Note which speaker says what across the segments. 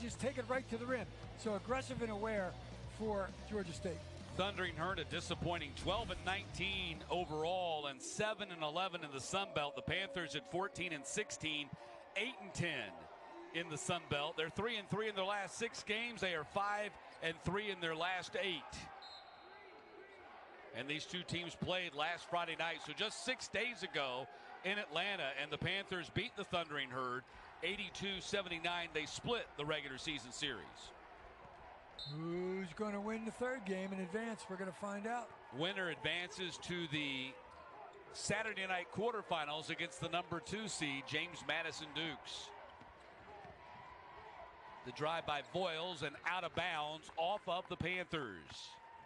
Speaker 1: just take it right to the rim. So aggressive and aware for Georgia State.
Speaker 2: Thundering Herd, a disappointing 12-19 overall and 7-11 in the Sun Belt. The Panthers at 14-16, 8-10 in the Sun Belt. They're 3-3 in their last 6 games. They are 5-3 in their last 8. And these two teams played last Friday night, so just 6 days ago in Atlanta, and the Panthers beat the Thundering Herd 82-79. They split the regular season series.
Speaker 1: Who's going to win the third game in advance? We're going to find out.
Speaker 2: Winner advances to the Saturday night quarterfinals against the number 2 seed, James Madison Dukes. The drive by Voyles and out of bounds off of the Panthers.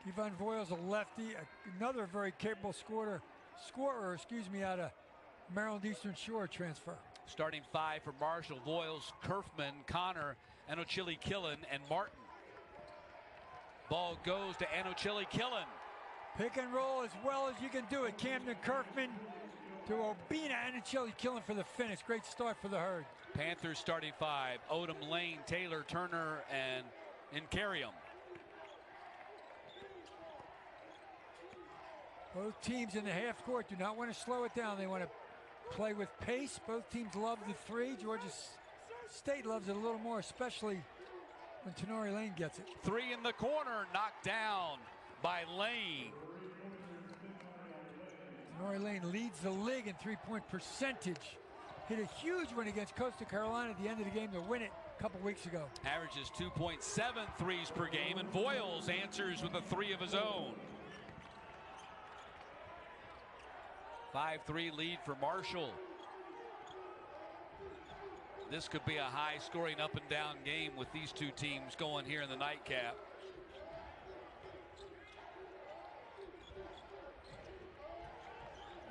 Speaker 1: Kevon Voyles, a lefty, another very capable scorer, out of Maryland Eastern Shore transfer.
Speaker 2: Starting 5 for Marshall: Voyles, Kerfman, Connor, Anochili-Killen, and Martin. Ball goes to Anochili-Killen.
Speaker 1: Pick and roll as well as you can do it. Camden Kerfman to Obina. Anochili-Killen for the finish. Great start for the Herd.
Speaker 2: Panthers starting 5: Odom, Lane, Taylor, Turner, and Incarium.
Speaker 1: Both teams in the half court do not want to slow it down. They want to play with pace. Both teams love the 3. Georgia State loves it a little more, especially when Tenori Lane gets it.
Speaker 2: 3 in the corner, knocked down by Lane.
Speaker 1: Tenori Lane leads the league in three-point percentage. Hit a huge one against Coastal Carolina at the end of the game to win it a couple weeks ago.
Speaker 2: Averages 2.7 threes per game, and Voyles answers with a 3 of his own. 5-3 lead for Marshall. This could be a high-scoring up-and-down game with these two teams going here in the nightcap.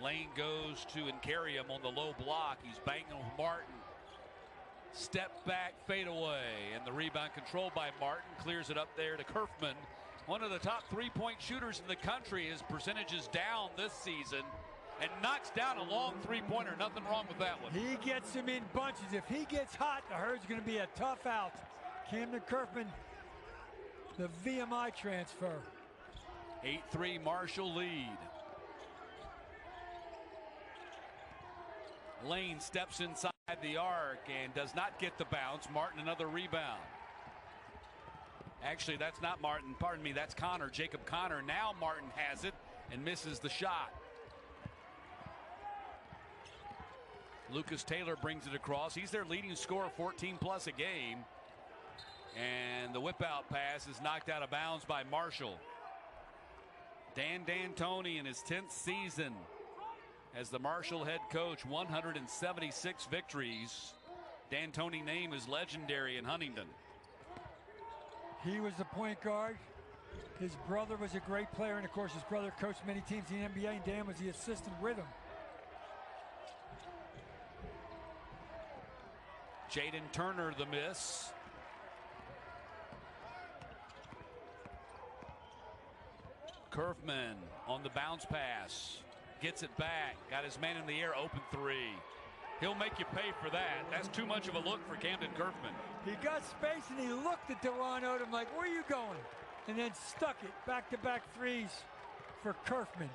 Speaker 2: Lane goes to Incarium on the low block. He's banging with Martin. Step back, fade away, and the rebound controlled by Martin. Clears it up there to Kerfman. One of the top 3-point shooters in the country. His percentage is down this season, and knocks down a long 3-pointer. Nothing wrong with that one.
Speaker 1: He gets him in bunches. If he gets hot, the Herd's going to be a tough out. Camden Kerfman, the VMI transfer.
Speaker 2: 8-3 Marshall lead. Lane steps inside the arc and does not get the bounce. Martin, another rebound. Actually, that's not Martin. Pardon me, that's Connor. Jacob Connor. Now Martin has it and misses the shot. Lucas Taylor brings it across. He's their leading scorer, 14+ a game. And the whip-out pass is knocked out of bounds by Marshall. Dan D'Antoni in his 10th season as the Marshall head coach, 176 victories. D'Antoni's name is legendary in Huntington.
Speaker 1: He was the point guard. His brother was a great player, and of course his brother coached many teams in the NBA, and Dan was the assistant with him.
Speaker 2: Jaden Turner the miss. Kerfman on the bounce pass. Gets it back. Got his man in the air, open 3. He'll make you pay for that. That's too much of a look for Camden Kerfman.
Speaker 1: He got space and he looked at Dewan Odom like, where are you going? And then stuck it. Back-to-back threes for Kerfman.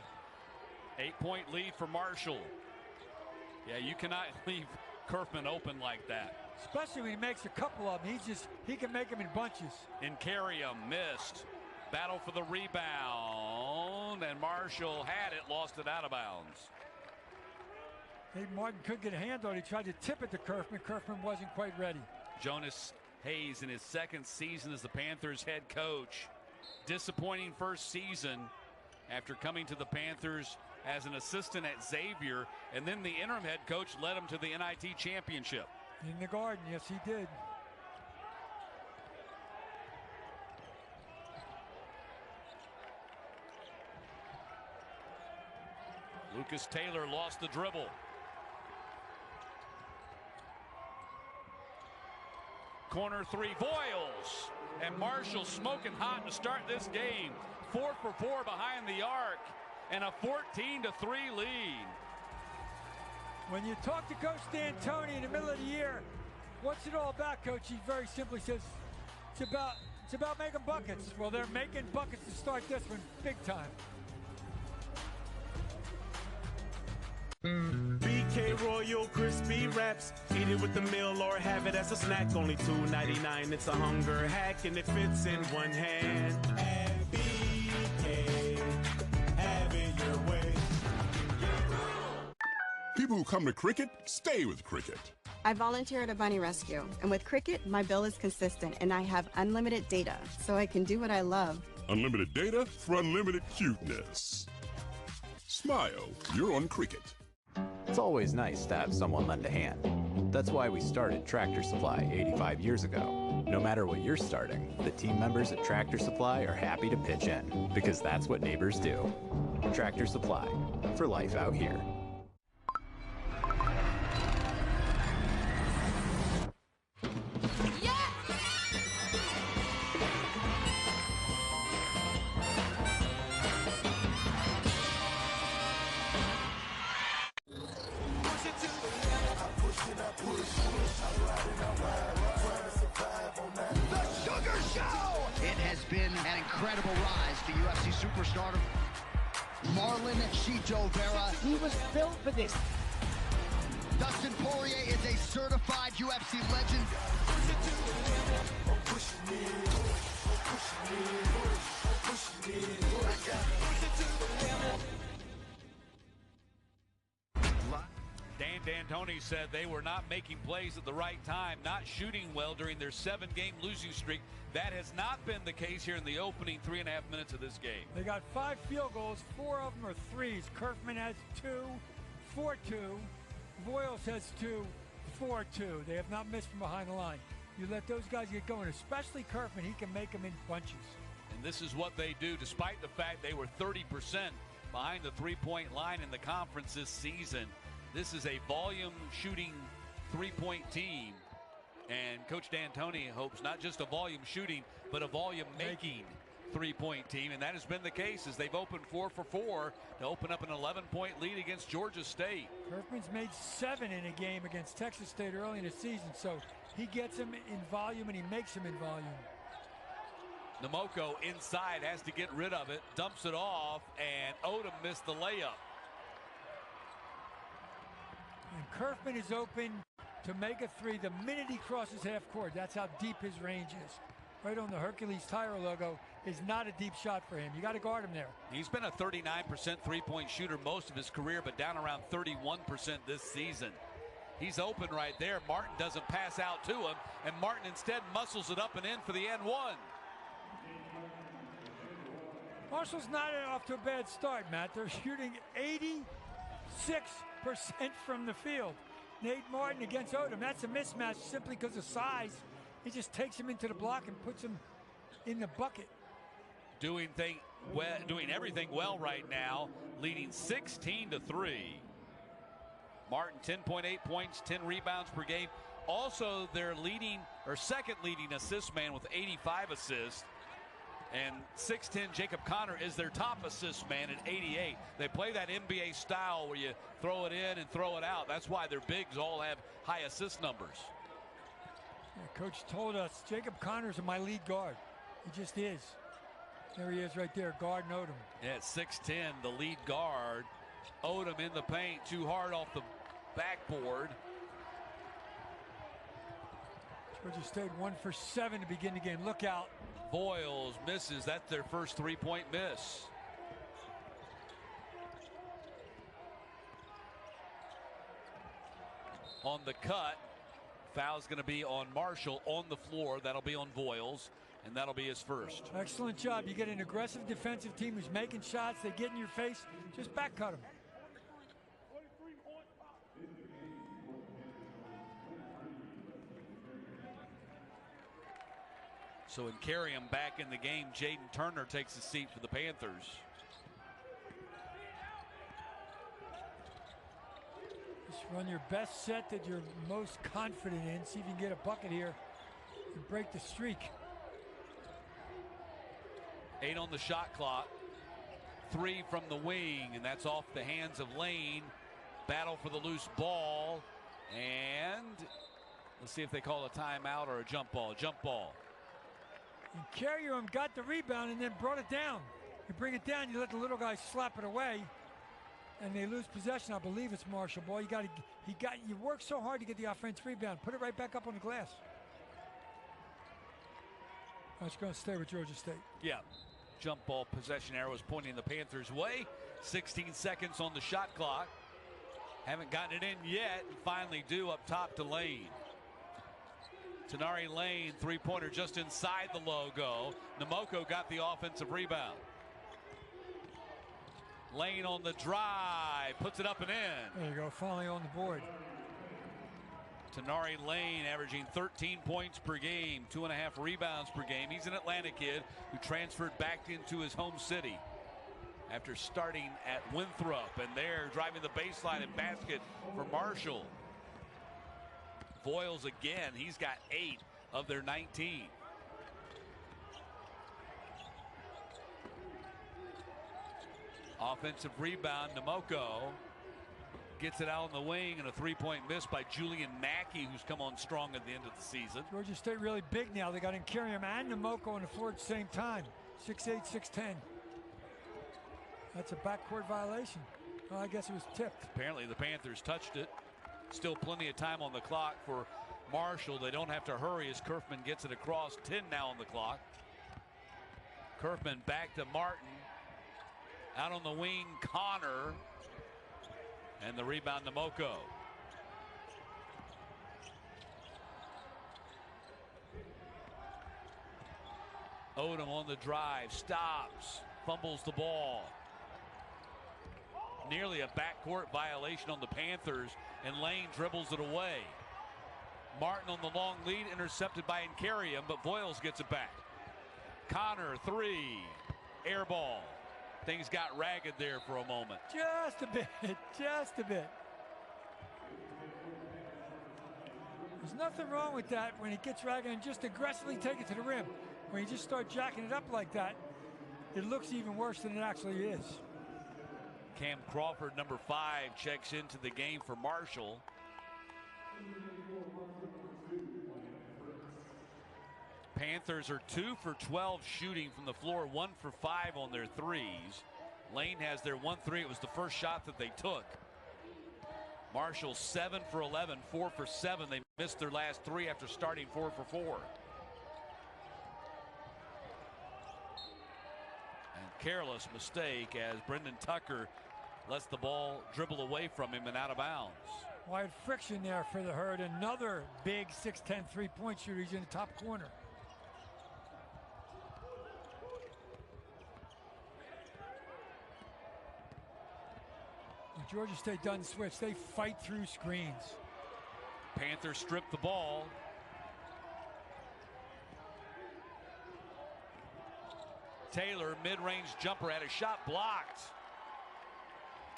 Speaker 2: 8-point lead for Marshall. Yeah, you cannot leave Kerfman open like that.
Speaker 1: Especially when he makes a couple of them. He can make them in bunches.
Speaker 2: Incarium missed. Battle for the rebound, and Marshall had it, lost it out of bounds.
Speaker 1: Nate Martin couldn't get a hand on it. He tried to tip it to Kerfman. Kerfman wasn't quite ready.
Speaker 2: Jonas Hayes in his 2nd season as the Panthers head coach. Disappointing first season after coming to the Panthers as an assistant at Xavier, and then the interim head coach led him to the NIT championship.
Speaker 1: In the Garden, yes he did.
Speaker 2: Lucas Taylor lost the dribble. Corner 3, Voyles. And Marshall smoking hot to start this game. 4 for 4 behind the arc. And a 14-3 lead.
Speaker 1: When you talk to Coach D'Antoni in the middle of the year, What's it all about, Coach? He very simply says, it's about making buckets. Well, they're making buckets to start this one big time.
Speaker 3: BK Royal Crispy Wraps. Eat it with the meal or have it as a snack. Only $2.99. It's a hunger hack and it fits in one hand. At BK, have it your way.
Speaker 4: People who come to Cricket stay with Cricket.
Speaker 5: I volunteer at a bunny rescue, and with Cricket, my bill is consistent, and I have unlimited data, so I can do what I love.
Speaker 4: Unlimited data for unlimited cuteness. Smile, you're on Cricket.
Speaker 6: It's always nice to have someone lend a hand. That's why we started Tractor Supply 85 years ago. No matter what you're starting, the team members at Tractor Supply are happy to pitch in, because that's what neighbors do. Tractor Supply, for life out here.
Speaker 7: Incredible rise to UFC superstar Marlon Chito Vera.
Speaker 8: He was built for this.
Speaker 7: Dustin Poirier is a certified UFC legend.
Speaker 2: Dan D'Antoni said they were not making plays at the right time, not shooting well during their 7-game losing streak. That has not been the case here in the opening 3.5 minutes of this game.
Speaker 1: They got 5 field goals, 4 of them are threes. Kerfman has 2, 4-2. Voyles has 2, 4-2. They have not missed from behind the line. You let those guys get going, especially Kerfman. He can make them in bunches.
Speaker 2: And this is what they do, despite the fact they were 30% behind the three-point line in the conference this season. This is a volume shooting three-point team. And Coach D'Antoni hopes not just a volume shooting, but a volume making three-point team. And that has been the case as they've opened 4 for 4 to open up an 11-point lead against Georgia State.
Speaker 1: Kerfman's made 7 in a game against Texas State early in the season. So he gets them in volume and he makes them in volume.
Speaker 2: Namoko inside has to get rid of it, dumps it off, and Odom missed the layup.
Speaker 1: And Kerfman is open to make a 3 the minute he crosses half court. That's how deep his range is. Right on the Hercules Tire logo is not a deep shot for him. You got to guard him there.
Speaker 2: He's been a 39% three-point shooter most of his career, but down around 31% this season. He's open right there. Martin doesn't pass out to him, and Martin instead muscles it up and in for the N1.
Speaker 1: Marshall's not off to a bad start, Matt. They're shooting 86% from the field. Nate Martin against Odom. That's a mismatch simply because of size. He just takes him into the block and puts him in the bucket.
Speaker 2: Doing everything well right now, leading 16-3. Martin 10.8 points, 10 rebounds per game. Also their second leading assist man with 85 assists. And 6'10" Jacob Connor is their top assist man at 88. They play that NBA style where you throw it in and throw it out. That's why their bigs all have high assist numbers.
Speaker 1: Yeah, Coach told us Jacob Connor's my lead guard. He just is. There he is right there, guarding Odom.
Speaker 2: Yeah, at 6'10", the lead guard. Odom in the paint, too hard off the backboard.
Speaker 1: Georgia State 1 for 7 to begin the game. Look out.
Speaker 2: Voyles misses. That's their first three-point miss. On the cut, foul's going to be on Marshall on the floor. That'll be on Voyles, and that'll be his first.
Speaker 1: Excellent job. You get an aggressive defensive team who's making shots. They get in your face. Just back cut them.
Speaker 2: So in carry him back in the game, Jaden Turner takes a seat for the Panthers.
Speaker 1: Just run your best set that you're most confident in. See if you can get a bucket here and break the streak.
Speaker 2: 8 on the shot clock. 3 from the wing, and that's off the hands of Lane. Battle for the loose ball, and Let's see if they call a timeout or a jump ball. Jump ball.
Speaker 1: And Carrium got the rebound and then brought it down. You bring it down, you let the little guy slap it away, and they lose possession. I believe it's Marshall ball. You work so hard to get the offense rebound. Put it right back up on the glass. I was going to stay with Georgia State.
Speaker 2: Yeah. Jump ball possession arrow is pointing the Panthers' way. 16 seconds on the shot clock. Haven't gotten it in yet, and finally do up top to Lane. Tenari Lane, three-pointer just inside the logo. Namoko got the offensive rebound. Lane on the drive, puts it up and in.
Speaker 1: There you go, finally on the board.
Speaker 2: Tenari Lane averaging 13 points per game, 2.5 rebounds per game. He's an Atlanta kid who transferred back into his home city after starting at Winthrop, and there driving the baseline and basket for Marshall. Voyles again, he's got 8 of their 19. Offensive rebound, Namoko gets it out on the wing, and a three-point miss by Julian Mackey, who's come on strong at the end of the season.
Speaker 1: Georgia State really big now. They got Incarium and Namoko on the floor at the same time. 6'8", 6'10". That's a backcourt violation. Well, I guess it was tipped.
Speaker 2: Apparently the Panthers touched it. Still plenty of time on the clock for Marshall. They don't have to hurry as Kerfman gets it across. 10 now on the clock. Kerfman back to Martin. Out on the wing, Connor. And the rebound, Namoko. Odom on the drive, stops, fumbles the ball. Nearly a backcourt violation on the Panthers, and Lane dribbles it away. Martin on the long lead, intercepted by Incarium, but Voyles gets it back. Connor, three, air ball. Things got ragged there for a moment.
Speaker 1: Just a bit, just a bit. There's nothing wrong with that when it gets ragged and just aggressively take it to the rim. When you just start jacking it up like that, it looks even worse than it actually is.
Speaker 2: Cam Crawford, number 5, checks into the game for Marshall. Panthers are 2 for 12 shooting from the floor, 1 for 5 on their threes. Lane has their 1-3. It was the first shot that they took. Marshall 7 for 11, 4 for 7. They missed their last 3 after starting 4 for 4. And careless mistake as Brendan Tucker lets the ball dribble away from him and out of bounds.
Speaker 1: Wide friction there for the Herd. Another big 6'10" three-point shooter. He's in the top corner. Georgia State doesn't switch. They fight through screens.
Speaker 2: Panthers strip the ball. Taylor, mid-range jumper, had a shot blocked.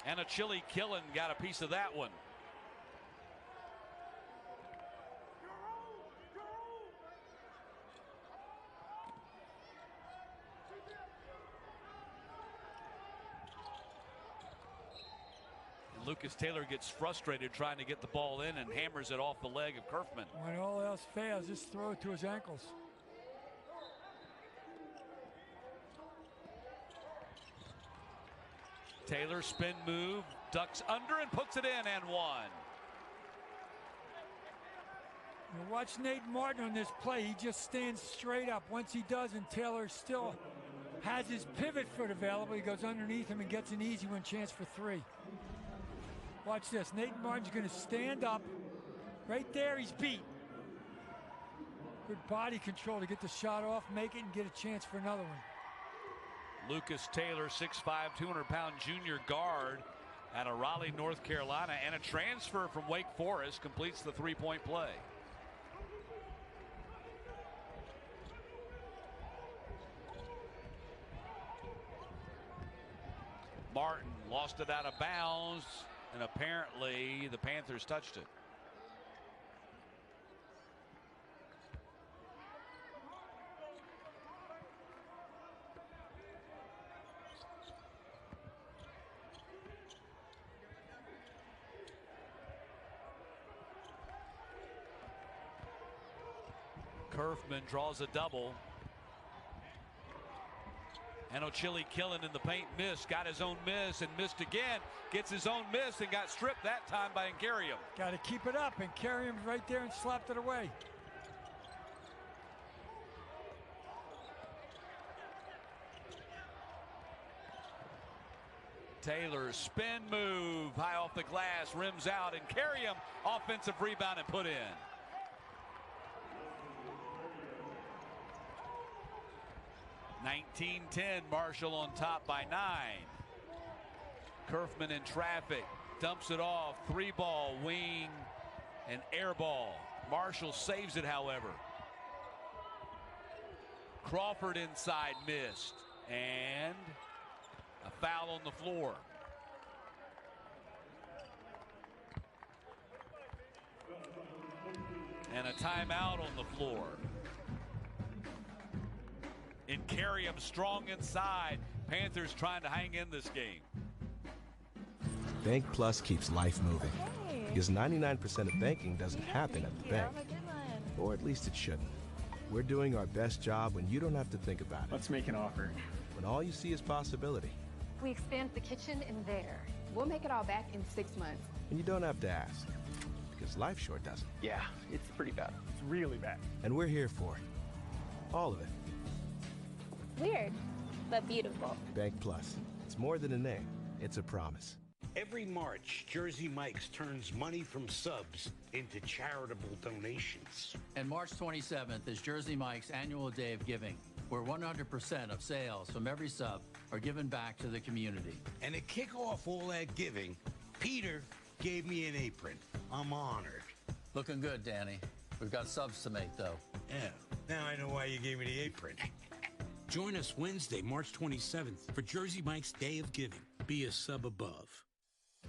Speaker 2: And a Chili Killen got a piece of that one. Lucas Taylor gets frustrated trying to get the ball in and hammers it off the leg of Kerfman.
Speaker 1: When all else fails, just throw it to his ankles.
Speaker 2: Taylor, spin move, ducks under and puts it in and one.
Speaker 1: You watch Nate Martin on this play. He just stands straight up. Once he does, and Taylor still has his pivot foot available, he goes underneath him and gets an easy one chance for 3. Watch this. Nate Martin's going to stand up. Right there, he's beat. Good body control to get the shot off, make it, and get a chance for another one.
Speaker 2: Lucas Taylor, 6'5", 200-pound junior guard out of Raleigh, North Carolina, and a transfer from Wake Forest completes the three-point play. Martin lost it out of bounds, and apparently the Panthers touched it. Kerfman draws a double. And Ochille killing in the paint, missed, got his own miss and missed again. Gets his own miss and got stripped that time by Nkariam.
Speaker 1: Got to keep it up, and Nkariam's right there and slapped it away.
Speaker 2: Taylor spin move, high off the glass, rims out, and Nkariam offensive rebound and put in. (19-10), Marshall on top by 9. Kerfman in traffic, dumps it off, 3-ball, wing, and air ball. Marshall saves it, however. Crawford inside, missed, and a foul on the floor. And a timeout on the floor. Nkariam strong inside. Panthers trying to hang in this game.
Speaker 8: Bank Plus keeps life moving. Because 99% of banking doesn't happen at the bank. Or at least it shouldn't. We're doing our best job when you don't have to think about it.
Speaker 9: Let's make an offer.
Speaker 8: When all you see is possibility.
Speaker 10: We expand the kitchen in there.
Speaker 11: We'll make it all back in 6 months.
Speaker 8: And you don't have to ask. Because life sure doesn't.
Speaker 9: Yeah, it's pretty bad. It's really bad.
Speaker 8: And we're here for it. All of it.
Speaker 12: Weird, but beautiful.
Speaker 8: Bank Plus. It's more than a name. It's a promise.
Speaker 13: Every March, Jersey Mike's turns money from subs into charitable donations.
Speaker 14: And March 27th is Jersey Mike's annual day of giving, where 100% of sales from every sub are given back to the community.
Speaker 13: And to kick off all that giving, Peter gave me an apron. I'm honored.
Speaker 14: Looking good, Danny. We've got subs to make, though.
Speaker 13: Yeah, now I know why you gave me the apron. Join us Wednesday, March 27th for Jersey Mike's Day of Giving. Be a sub above.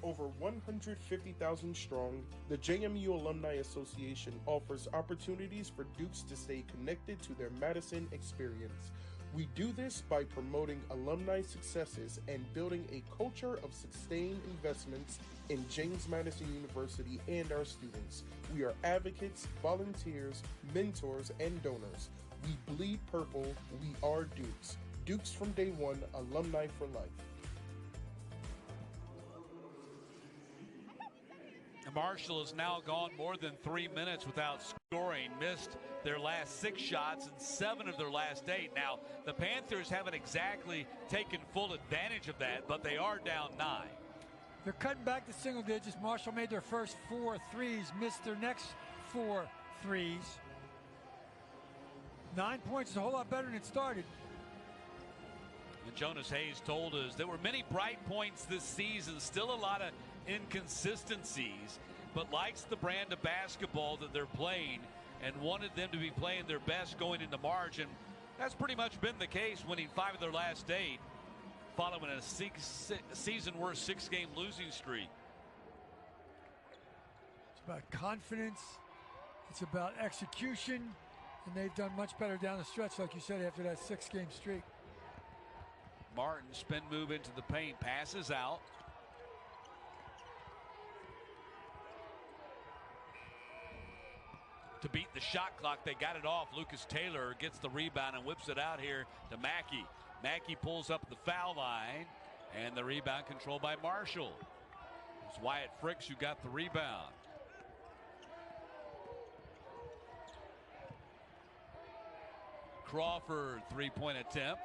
Speaker 15: Over 150,000 strong, the JMU Alumni Association offers opportunities for Dukes to stay connected to their Madison experience. We do this by promoting alumni successes and building a culture of sustained investments in James Madison University and our students. We are advocates, volunteers, mentors, and donors. We bleed purple. We are Dukes. Dukes from day one, alumni for life.
Speaker 2: Marshall has now gone more than 3 minutes without scoring, missed their last 6 shots and 7 of their last 8. Now, the Panthers haven't exactly taken full advantage of that, but they are down 9.
Speaker 1: They're cutting back to single digits. Marshall made their first 4 threes, missed their next 4 threes. 9 points is a whole lot better than it started.
Speaker 2: And Jonas Hayes told us there were many bright points this season, still a lot of inconsistencies, but likes the brand of basketball that they're playing and wanted them to be playing their best going into March. And that's pretty much been the case, winning 5 of their last 8, following a season-worst 6-game losing streak.
Speaker 1: It's about confidence. It's about execution. And they've done much better down the stretch, like you said, after that 6-game streak.
Speaker 2: Martin spin move into the paint, passes out. To beat the shot clock, they got it off. Lucas Taylor gets the rebound and whips it out here to Mackey. Mackey pulls up the foul line, and the rebound controlled by Marshall. It's Wyatt Fricks who got the rebound. Crawford, 3-point attempt.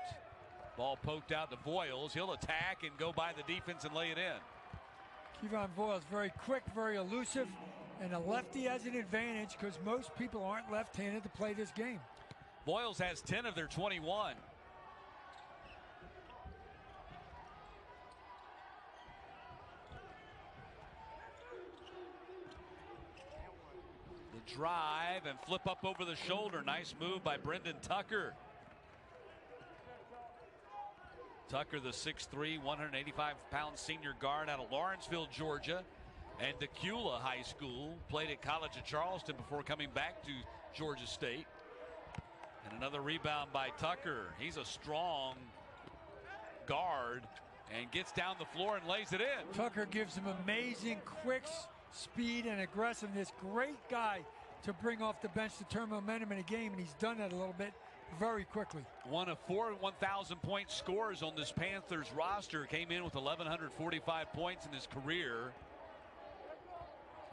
Speaker 2: Ball poked out to Voyles. He'll attack and go by the defense and lay it in.
Speaker 1: Kevon Voyles very quick, very elusive, and a lefty has an advantage because most people aren't left-handed to play this game.
Speaker 2: Voyles has 10 of their 21. The drive and flip up over the shoulder. Nice move by Brendan Tucker. Tucker, the 6'3", 185-pound senior guard out of Lawrenceville, Georgia, and Decula High School. Played at College of Charleston before coming back to Georgia State. And another rebound by Tucker. He's a strong guard and gets down the floor and lays it in.
Speaker 1: Tucker gives him amazing quick speed and aggressiveness. Great guy to bring off the bench to turn momentum in a game, and he's done that a little bit very quickly.
Speaker 2: One of 4 1,000-point scorers on this Panthers roster. Came in with 1,145 points in his career.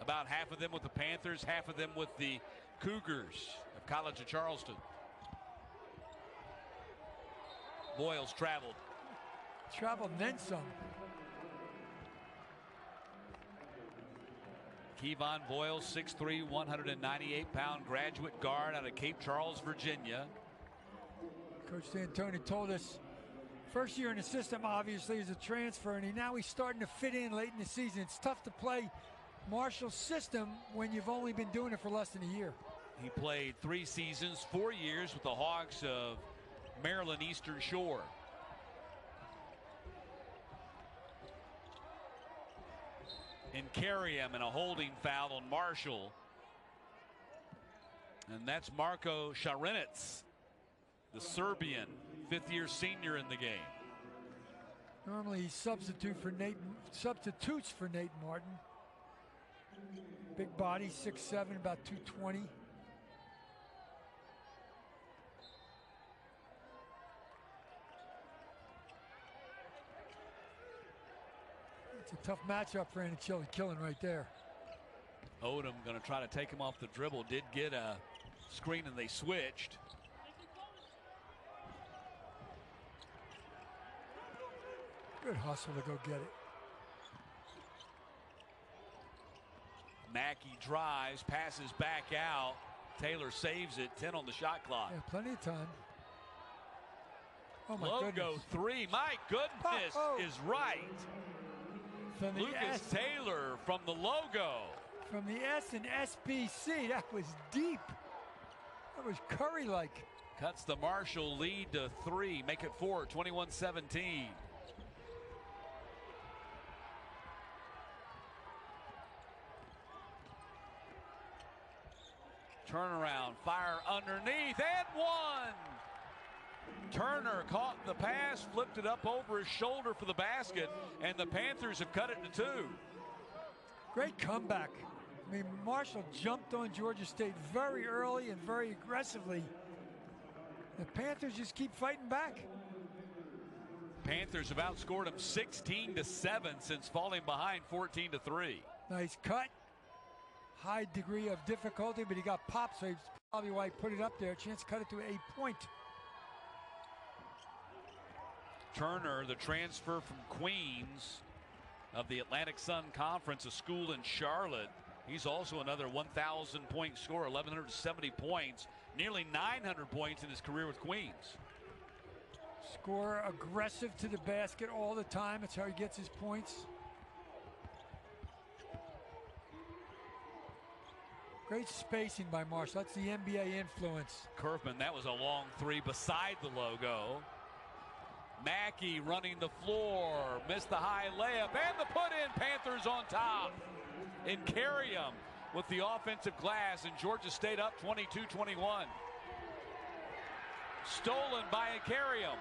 Speaker 2: About half of them with the Panthers, half of them with the Cougars of College of Charleston. Voyles traveled.
Speaker 1: Traveled and then some.
Speaker 2: Kevon Voyles, 6'3", 198-pound graduate guard out of Cape Charles, Virginia.
Speaker 1: Coach D'Antoni told us first year in the system, obviously, is a transfer, and now he's starting to fit in late in the season. It's tough to play Marshall's system when you've only been doing it for less than a year.
Speaker 2: He played 3 seasons, 4 years with the Hawks of Maryland Eastern Shore. And carry him in a holding foul on Marshall. And that's Marko Šarinac, the Serbian, 5th-year senior in the game.
Speaker 1: Normally he substitutes for Nate Martin. Big body, 6'7", about 220. It's a tough matchup for Anachilli Killen right there.
Speaker 2: Odom going to try to take him off the dribble. Did get a screen and they switched.
Speaker 1: Good hustle to go get it.
Speaker 2: Mackey drives, passes back out. Taylor saves it. 10 on the shot clock.
Speaker 1: Yeah, plenty of time. Oh my
Speaker 2: Logo
Speaker 1: goodness.
Speaker 2: 3. My goodness is right.
Speaker 1: From the
Speaker 2: Lucas Taylor from the logo.
Speaker 1: From the S and SBC, that was deep. That was Curry-like.
Speaker 2: Cuts the Marshall lead to 3. Make it 4, 21-17. Turnaround, fire underneath, and 1. Turner caught the pass, flipped it up over his shoulder for the basket, and the Panthers have cut it to 2.
Speaker 1: Great comeback. I mean, Marshall jumped on Georgia State very early and very aggressively. The Panthers just keep fighting back.
Speaker 2: Panthers have outscored them 16-7 since falling behind 14-3.
Speaker 1: Nice cut. High degree of difficulty, but he got popped, so he's probably why he put it up there. Chance to cut it to a point.
Speaker 2: Turner, the transfer from Queens of the Atlantic Sun Conference, a school in Charlotte. He's also another 1,000-point scorer, 1,170 points, nearly 900 points in his career with Queens.
Speaker 1: Scorer, aggressive to the basket all the time. That's how he gets his points. Great spacing by Marshall. That's the NBA influence.
Speaker 2: Kerfman, that was a long 3 beside the logo. Mackey running the floor, missed the high layup, and the put-in. Panthers on top. And carry him with the offensive glass, and Georgia State up 22-21. Stolen by Ikariam.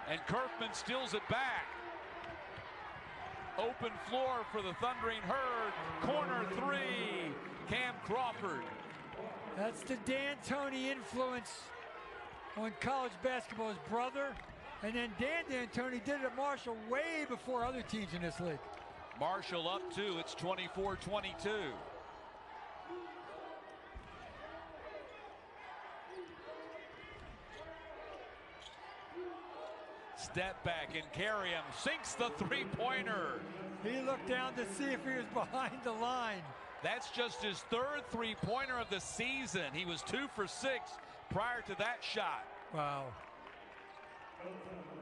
Speaker 2: And Kerfman steals it back. Open floor for the Thundering Herd. Corner 3, Cam Crawford.
Speaker 1: That's the D'Antoni influence on college basketball. His brother, and then Dan D'Antoni did it at Marshall way before other teams in this league.
Speaker 2: Marshall up 2. It's 24-22. Step back and carry him. Sinks the 3-pointer.
Speaker 1: He looked down to see if he was behind the line.
Speaker 2: That's just his 3rd 3-pointer of the season. He was 2 for 6 prior to that shot.
Speaker 1: Wow.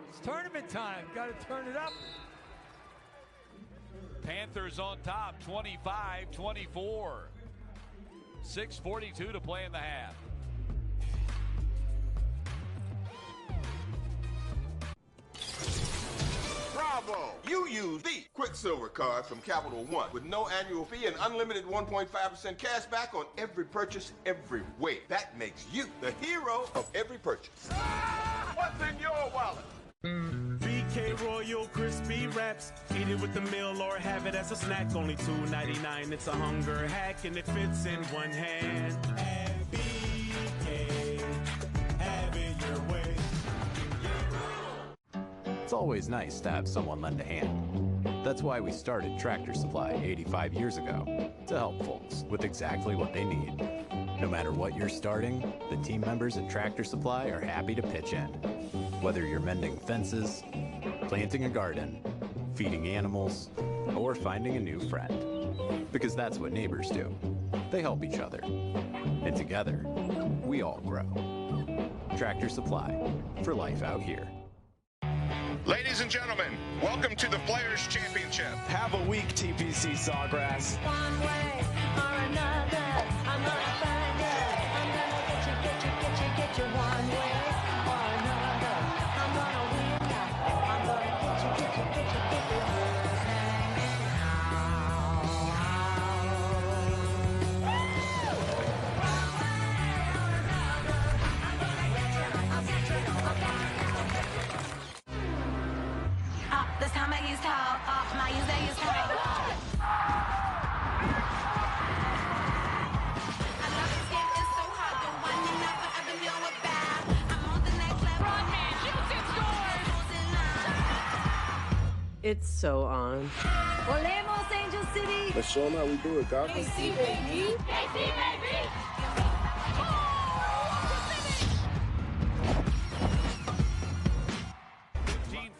Speaker 1: It's tournament time. Got to turn it up.
Speaker 2: Panthers on top, 25-24. 6:42 to play in the half.
Speaker 16: Bravo! You use the Quicksilver card from Capital One with no annual fee and unlimited 1.5% cash back on every purchase, every way. That makes you the hero of every purchase.
Speaker 3: What's in your wallet? BK Royal Crispy Wraps. Eat it with the meal or have it as a snack. Only $2.99. It's a hunger hack and it fits in one hand. And BK, have it your way.
Speaker 6: It's always nice to have someone lend a hand. That's why we started Tractor Supply 85 years ago, to help folks with exactly what they need. No matter what you're starting, the team members at Tractor Supply are happy to pitch in. Whether you're mending fences, planting a garden, feeding animals, or finding a new friend. Because that's what neighbors do. They help each other. And together, we all grow. Tractor Supply, for life out here.
Speaker 17: Ladies and gentlemen, welcome to the Players' Championship.
Speaker 18: Have a week, TPC Sawgrass.
Speaker 19: One way or another, I'm gonna find you. I'm gonna get you one way or another. I'm gonna win ya. I'm gonna get you.
Speaker 20: This time I used help. My use I used help. I love this game, it's so hard. The one you never ever know about. I'm on the next level. Rodman shoots and scores.
Speaker 21: It's so on.
Speaker 19: Olemos, Angel City.
Speaker 8: Let's show them how we do it, Gotham.
Speaker 19: KC, baby. KC, baby.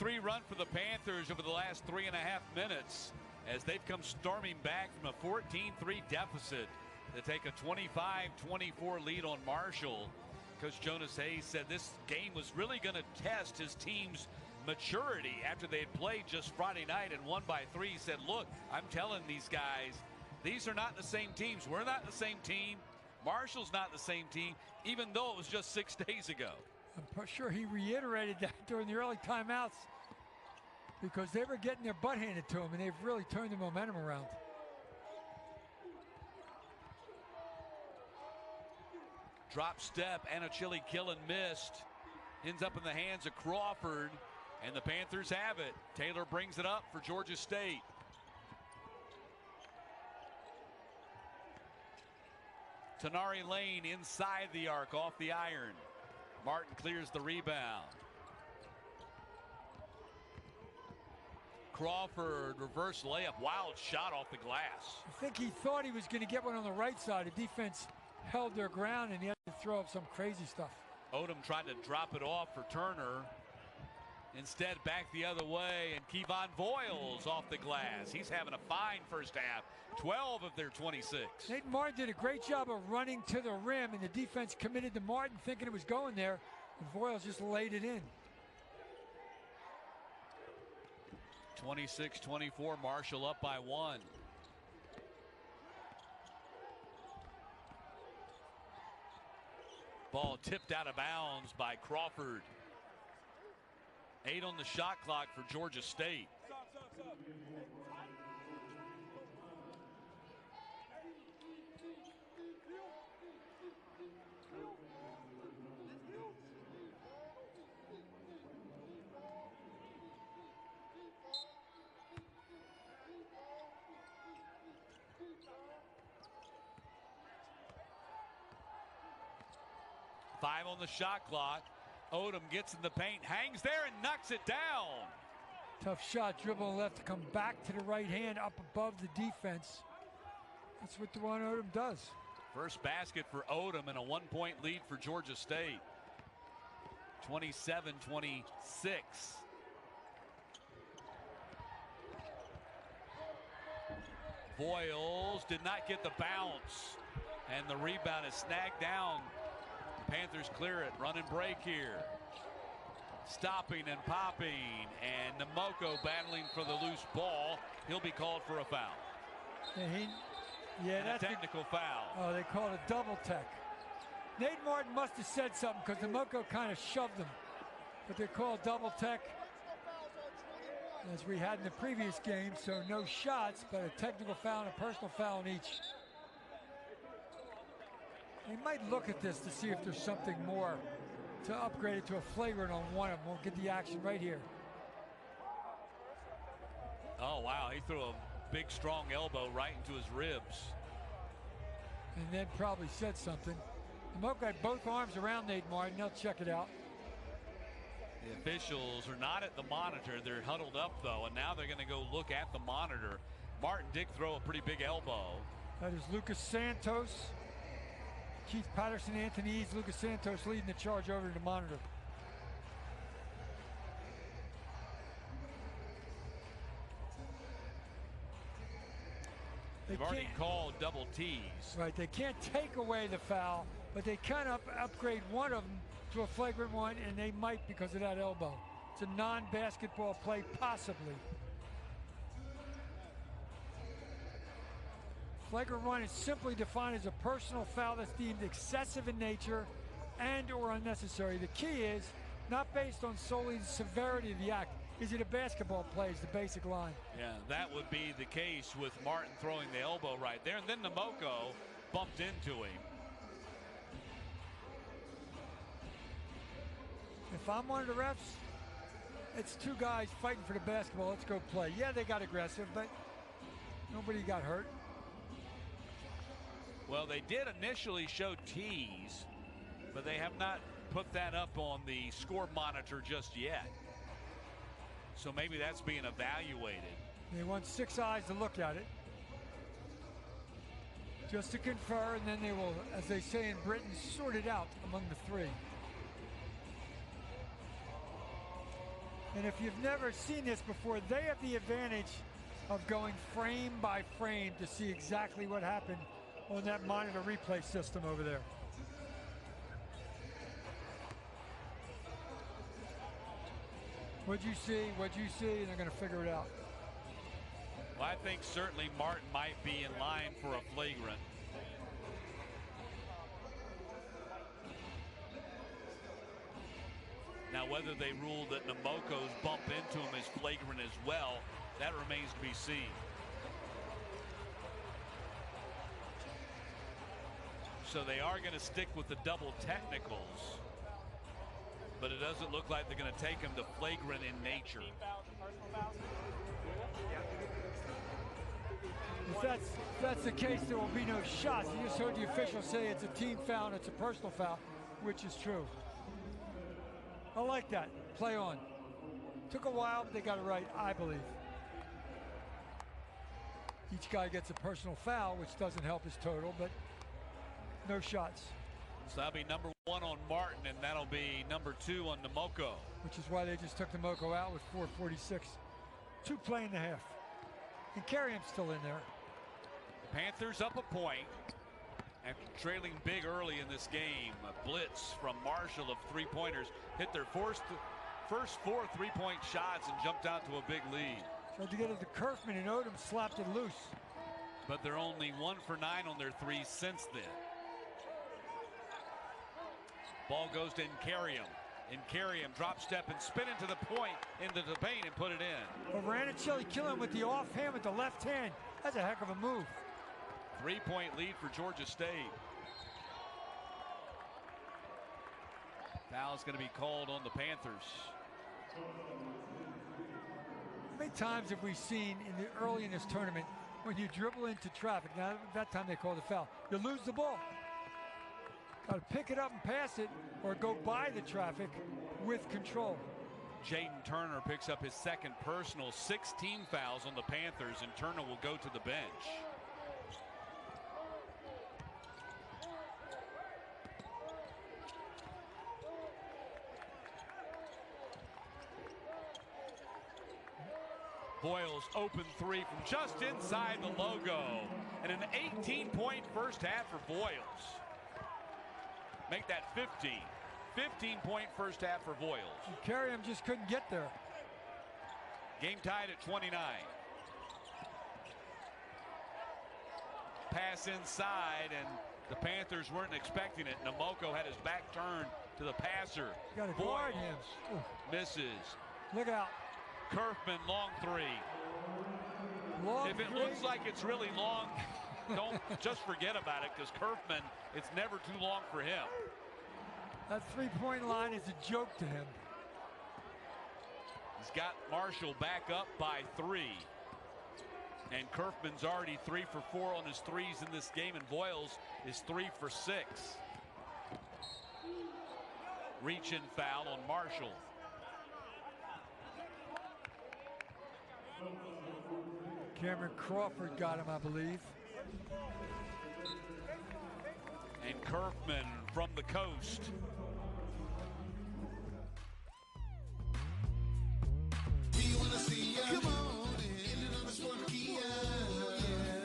Speaker 2: 15-3 run for the Panthers over the last 3.5 minutes as they've come storming back from a 14-3 deficit to take a 25-24 lead on Marshall. Coach Jonas Hayes said this game was really going to test his team's maturity after they had played just Friday night and won by 3. He said, look, I'm telling these guys, these are not the same teams. We're not the same team. Marshall's not the same team, even though it was just 6 days ago.
Speaker 1: I'm sure he reiterated that during the early timeouts because they were getting their butt handed to them, and they've really turned the momentum around.
Speaker 2: Drop step and a chili kill and missed. Ends up in the hands of Crawford, and the Panthers have it. Taylor brings it up for Georgia State. Tenari Lane inside the arc off the iron. Martin clears the rebound. Crawford reverse layup, wild shot off the glass.
Speaker 1: I think he thought he was going to get one on the right side. The defense held their ground and he had to throw up some crazy stuff.
Speaker 2: Odom tried to drop it off for Turner. Instead, back the other way, and Kevon Voyles off the glass. He's having a fine first half. 12 of their 26.
Speaker 1: Nate Martin did a great job of running to the rim, and the defense committed to Martin thinking it was going there, and Voyles just laid it in.
Speaker 2: 26-24, Marshall up by 1. Ball tipped out of bounds by Crawford. 8 on the shot clock for Georgia State. Five on the shot clock. Odom gets in the paint, hangs there, and knocks it down.
Speaker 1: Tough shot, dribble left to come back to the right hand, up above the defense. That's what DeJuan Odom does.
Speaker 2: First basket for Odom and a 1-point lead for Georgia State. 27-26. Voyles did not get the bounce, and the rebound is snagged down. Panthers clear it, run and break here. Stopping and popping, and Namoko battling for the loose ball. He'll be called for a foul.
Speaker 1: Yeah,
Speaker 2: that's a technical foul.
Speaker 1: Oh, they called it double tech. Nate Martin must have said something because Namoko kind of shoved him. But they called double tech, as we had in the previous game, so no shots, but a technical foul and a personal foul in each. They might look at this to see if there's something more to upgrade it to a flagrant on one of them. We'll get the action right here.
Speaker 2: Oh, wow. He threw a big, strong elbow right into his ribs.
Speaker 1: And then probably said something. Moke had both arms around Nate Martin. They'll check it out.
Speaker 2: The officials are not at the monitor. They're huddled up, though, and now they're going to go look at the monitor. Martin did throw a pretty big elbow.
Speaker 1: That is Lucas Santos. Keith Patterson, Anthony Eads, Lucas Santos leading the charge over to the monitor.
Speaker 2: They've already called double T's.
Speaker 1: Right, they can't take away the foul, but they can upgrade one of them to a flagrant one, and they might because of that elbow. It's a non-basketball play, possibly. Flagrant one is simply defined as a personal foul that's deemed excessive in nature and or unnecessary. The key is not based on solely the severity of the act. Is it a basketball play is the basic line.
Speaker 2: Yeah, that would be the case with Martin throwing the elbow right there, and then Namoko bumped into him.
Speaker 1: If I'm one of the refs, it's two guys fighting for the basketball. Let's go play. Yeah, they got aggressive, but nobody got hurt.
Speaker 2: Well, they did initially show T's, but they have not put that up on the score monitor just yet. So maybe that's being evaluated.
Speaker 1: They want 6 eyes to look at it, just to confer, and then they will, as they say in Britain, sort it out among the three. And if you've never seen this before, they have the advantage of going frame by frame to see exactly what happened on that monitor replay system over there. What'd you see? What'd you see? And they're going to figure it out.
Speaker 2: Well, I think certainly Martin might be in line for a flagrant. Now, whether they rule that Namoko's bump into him is flagrant as well, that remains to be seen. So they are going to stick with the double technicals, but it doesn't look like they're going to take him to flagrant in nature.
Speaker 1: If that's the case, there will be no shots. You just heard the official say it's a team foul and it's a personal foul, which is true. I like that. Play on. Took a while, but they got it right, I believe. Each guy gets a personal foul, which doesn't help his total, but no shots.
Speaker 2: So that'll be number 1 on Martin, and that'll be number 2 on Namoko.
Speaker 1: Which is why they just took Namoko out with 4:46. 2 play in the half. And Carriam's still in there.
Speaker 2: Panthers up a point and trailing big early in this game. A blitz from Marshall of 3-pointers. Hit their first 4 3-point shots and jumped out to a big lead.
Speaker 1: Tried to get it to Kerfman, and Odom slapped it loose.
Speaker 2: But they're only 1 for 9 on their threes since then. Ball goes to Nkariam. Nkariam drop step and spin into the point, into the paint, and put it in.
Speaker 1: But Ranachili killing with the offhand with the left hand. That's a heck of a move.
Speaker 2: 3-point lead for Georgia State. Foul's going to be called on the Panthers.
Speaker 1: How many times have we seen early in this tournament when you dribble into traffic? Now, that time they called a foul. You lose the ball. Got to pick it up and pass it, or go by the traffic with control.
Speaker 2: Jaden Turner picks up his second personal. 16 fouls on the Panthers, and Turner will go to the bench. Voyles open 3 from just inside the logo, and an 18-point first half for Voyles. Make that 15. 15-point first half for Voyles.
Speaker 1: Carriam just couldn't get there.
Speaker 2: Game tied at 29. Pass inside, and the Panthers weren't expecting it. Namoko had his back turned to the passer.
Speaker 1: Got to guard him. Ooh.
Speaker 2: Misses.
Speaker 1: Look out.
Speaker 2: Kerfman, long 3. If it looks like it's really long, don't just forget about it, because Kerfman, it's never too long for him.
Speaker 1: That 3-point line is a joke to him.
Speaker 2: He's got Marshall back up by 3. And Kerfman's already 3 for 4 on his threes in this game, and Voyles is 3 for 6. Reach-in foul on Marshall.
Speaker 1: Cameron Crawford got him, I believe.
Speaker 2: And Kerfman from the coast.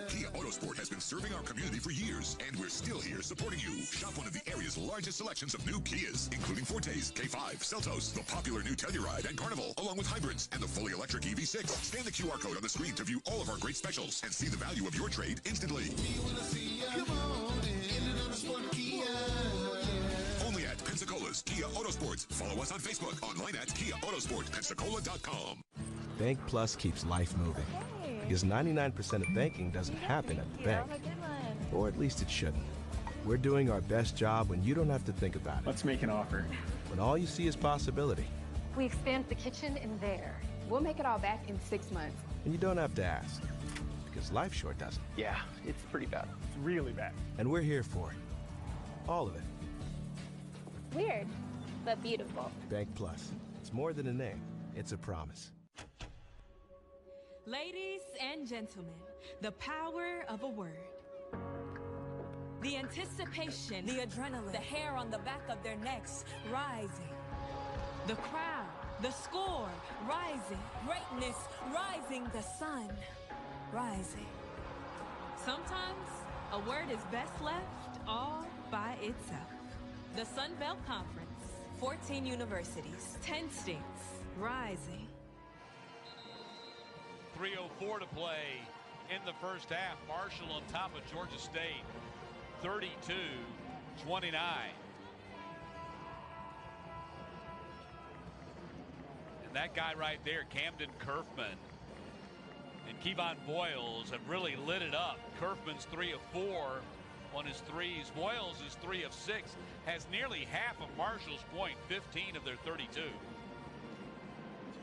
Speaker 21: Kia Autosport has been serving our community for years, and we're still here supporting you. Shop one of the area's largest selections of new Kias, including Fortes, K5, Seltos, the popular new Telluride, and Carnival, along with hybrids and the fully electric EV6. Scan the QR code on the screen to view all of our great specials and see the value of your trade instantly. Only at Pensacola's Kia Autosports. Follow us on Facebook, online at Kia Autosport, Pensacola.com.
Speaker 8: Bank Plus keeps life moving. Because 99% of banking doesn't happen at the bank. Or at least it shouldn't. We're doing our best job when you don't have to think about it.
Speaker 9: Let's make an offer.
Speaker 8: When all you see is possibility.
Speaker 10: We expand the kitchen in there.
Speaker 11: We'll make it all back in 6 months.
Speaker 8: And you don't have to ask. Because life sure doesn't.
Speaker 9: Yeah, it's pretty bad. It's really bad.
Speaker 8: And we're here for it. All of it.
Speaker 12: Weird, but beautiful.
Speaker 8: Bank Plus. It's more than a name. It's a promise.
Speaker 22: Ladies and gentlemen, the power of a word. The anticipation, the adrenaline, the hair on the back of their necks rising. The crowd, the score rising. Greatness rising, the sun rising. Sometimes a word is best left all by itself. The Sun Belt Conference, 14 universities, 10 states, rising.
Speaker 2: 3:04 to play in the first half. Marshall on top of Georgia State, 32-29. And that guy right there, Camden Kerfman, and Kevon Voyles have really lit it up. Kerfman's 3 of 4 on his threes. Voyles is 3 of 6, has nearly half of Marshall's point, 15 of their 32.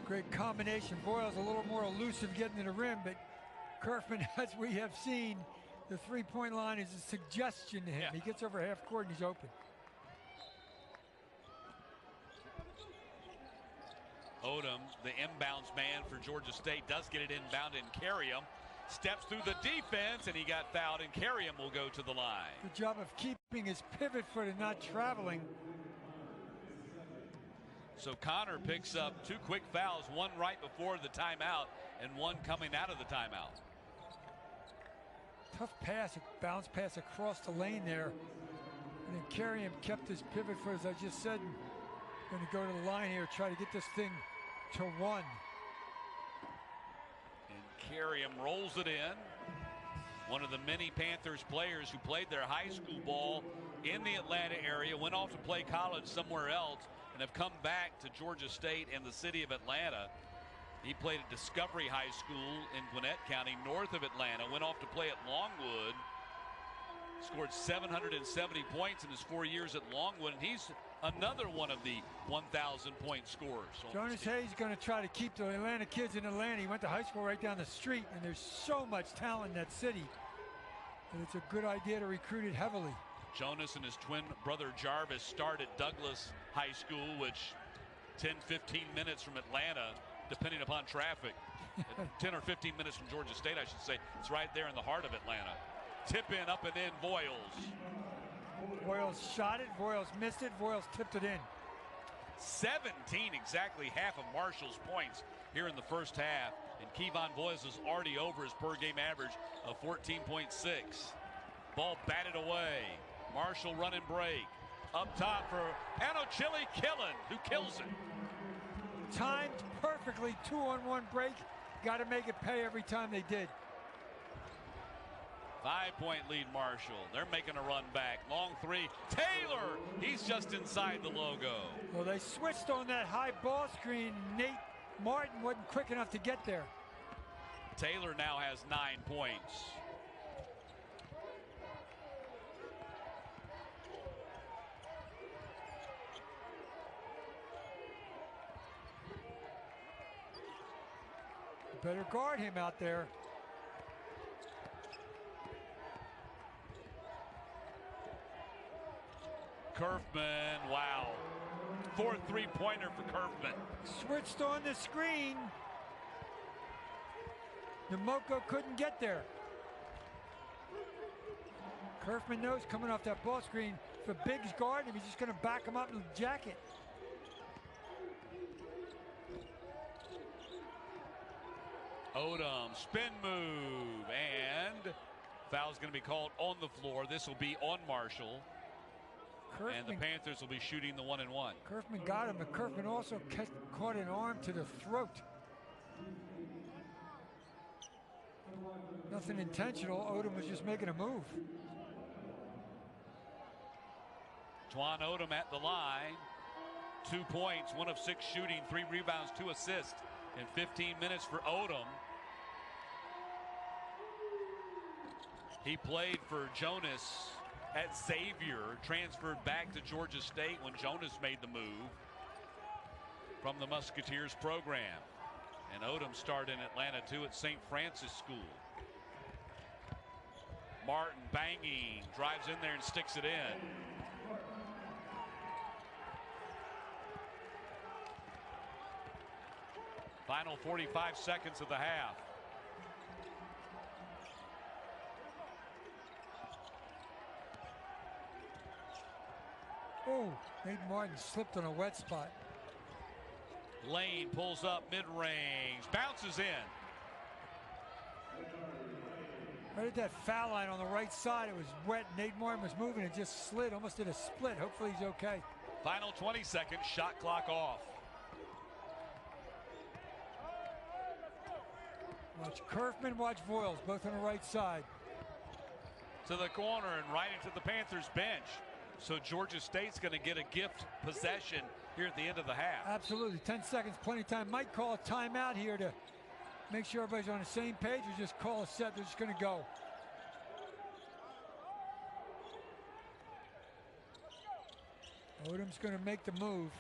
Speaker 1: Great combination. Voyles a little more elusive getting to the rim, but Kerfman, as we have seen, the three-point line is a suggestion to him.
Speaker 2: Yeah.
Speaker 1: He gets over half court and he's open.
Speaker 2: Odom, the inbounds man for Georgia State, does get it inbound, and Carrium steps through the defense, and he got fouled, and Carrium will go to the line.
Speaker 1: Good job of keeping his pivot foot and not traveling.
Speaker 2: So Connor picks up 2 quick fouls, one right before the timeout and one coming out of the timeout.
Speaker 1: Tough pass, a bounce pass across the lane there. And then Carrium kept his pivot foot, as I just said. Going to go to the line here, try to get this thing to 1.
Speaker 2: And Carrium rolls it in. One of the many Panthers players who played their high school ball in the Atlanta area, went off to play college somewhere else, and have come back to Georgia State and the city of Atlanta. He played at Discovery High School in Gwinnett County, north of Atlanta, went off to play at Longwood, scored 770 points in his 4 years at Longwood, and he's another one of the 1,000-point scorers.
Speaker 1: Jonas Hayes is going to try to keep the Atlanta kids in Atlanta. He went to high school right down the street, and there's so much talent in that city. And it's a good idea to recruit it heavily.
Speaker 2: Jonas and his twin brother Jarvis start at Douglas High School, which 10-15 minutes from Atlanta, depending upon traffic. 10 or 15 minutes from Georgia State, I should say. It's right there in the heart of Atlanta. Tip in, up and in, Voyles.
Speaker 1: Voyles shot it, Voyles missed it, Voyles tipped it in.
Speaker 2: 17, exactly half of Marshall's points here in the first half. And Kevon Voyles is already over his per-game average of 14.6. Ball batted away. Marshall run and break. Up top for Anochili Killen, who kills it.
Speaker 1: Timed perfectly, 2-on-1 break. Got to make it pay every time they did.
Speaker 2: 5-point lead Marshall. They're making a run back. Long three. Taylor, he's just inside the logo.
Speaker 1: Well, they switched on that high ball screen. Nate Martin wasn't quick enough to get there.
Speaker 2: Taylor now has 9 points.
Speaker 1: Better guard him out there.
Speaker 2: Kerfman, wow. 4th three-pointer for Kerfman.
Speaker 1: Switched on the screen. Nomoko couldn't get there. Kerfman knows coming off that ball screen, if a Biggs guard him, he's just going to back him up in the jacket.
Speaker 2: Odom, spin move, and foul's going to be called on the floor. This will be on Marshall.
Speaker 1: Kerfman,
Speaker 2: and the Panthers will be shooting the 1-and-1.
Speaker 1: Kerfman got him, but Kerfman also caught an arm to the throat. Nothing intentional. Odom was just making a move.
Speaker 2: Twan Odom at the line. 2 points, 1 of 6 shooting, 3 rebounds, 2 assists in 15 minutes for Odom. He played for Jonas at Xavier, transferred back to Georgia State when Jonas made the move from the Musketeers program. And Odom started in Atlanta too at St. Francis School. Martin banging, drives in there and sticks it in. Final 45 seconds of the half.
Speaker 1: Oh, Nate Martin slipped on a wet spot.
Speaker 2: Lane pulls up mid-range, bounces in.
Speaker 1: Right at that foul line on the right side, it was wet. Nate Martin was moving and just slid, almost did a split. Hopefully he's okay.
Speaker 2: Final 20 seconds, shot clock off.
Speaker 1: Watch Kerfman, watch Voyles, both on the right side.
Speaker 2: To the corner and right into the Panthers bench. So Georgia State's going to get a gift possession here at the end of the half.
Speaker 1: Absolutely, 10 seconds, plenty of time. Might call a timeout here to make sure everybody's on the same page, or just call a set. They're just going to go. Odom's going to make the move.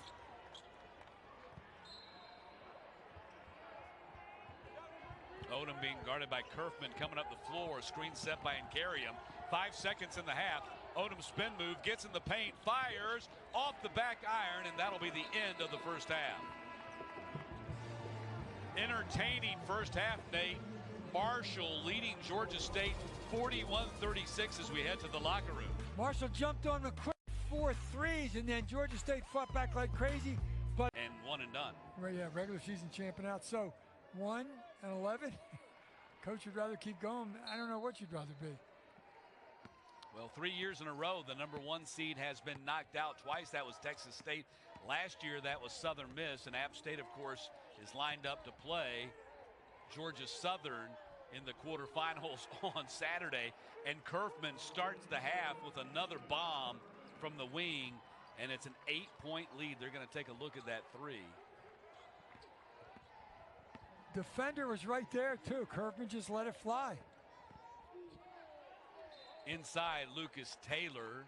Speaker 2: Odom being guarded by Kerfman, coming up the floor. Screen set by Nkariam. 5 seconds in the half. Odom spin move, gets in the paint, fires off the back iron, and that'll be the end of the first half. Entertaining first half, Nate. Marshall leading Georgia State 41-36 as we head to the locker room.
Speaker 1: Marshall jumped on the quick 4 threes, and then Georgia State fought back like crazy. But
Speaker 2: and one and done.
Speaker 1: Right, yeah, regular season champion out. So 1-11. Coach would rather keep going. I don't know what you'd rather be.
Speaker 2: Well, 3 years in a row, the #1 seed has been knocked out twice. That was Texas State. Last year, that was Southern Miss. And App State, of course, is lined up to play Georgia Southern in the quarterfinals on Saturday. And Kerfman starts the half with another bomb from the wing. And it's an 8-point lead. They're going to take a look at that three.
Speaker 1: Defender was right there, too. Kerfman just let it fly.
Speaker 2: Inside, Lucas Taylor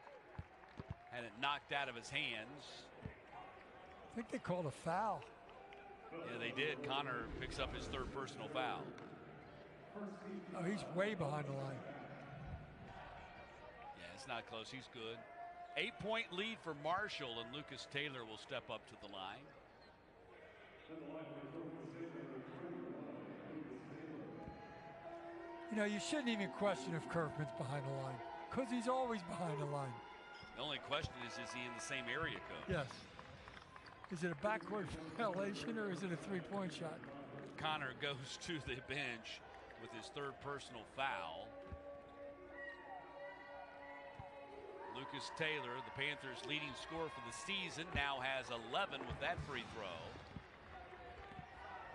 Speaker 2: had it knocked out of his hands.
Speaker 1: I think they called a foul.
Speaker 2: Yeah, they did. Connor picks up his 3rd personal foul.
Speaker 1: Oh, he's way behind the line.
Speaker 2: Yeah, it's not close. He's good. 8-point lead for Marshall, and Lucas Taylor will step up to the line.
Speaker 1: You know, you shouldn't even question if Kerfman's behind the line, because he's always behind the line.
Speaker 2: The only question is he in the same area code?
Speaker 1: Yes. Is it a backcourt violation, or is it a three-point shot?
Speaker 2: Connor goes to the bench with his 3rd personal foul. Lucas Taylor, the Panthers' leading scorer for the season, now has 11 with that free throw.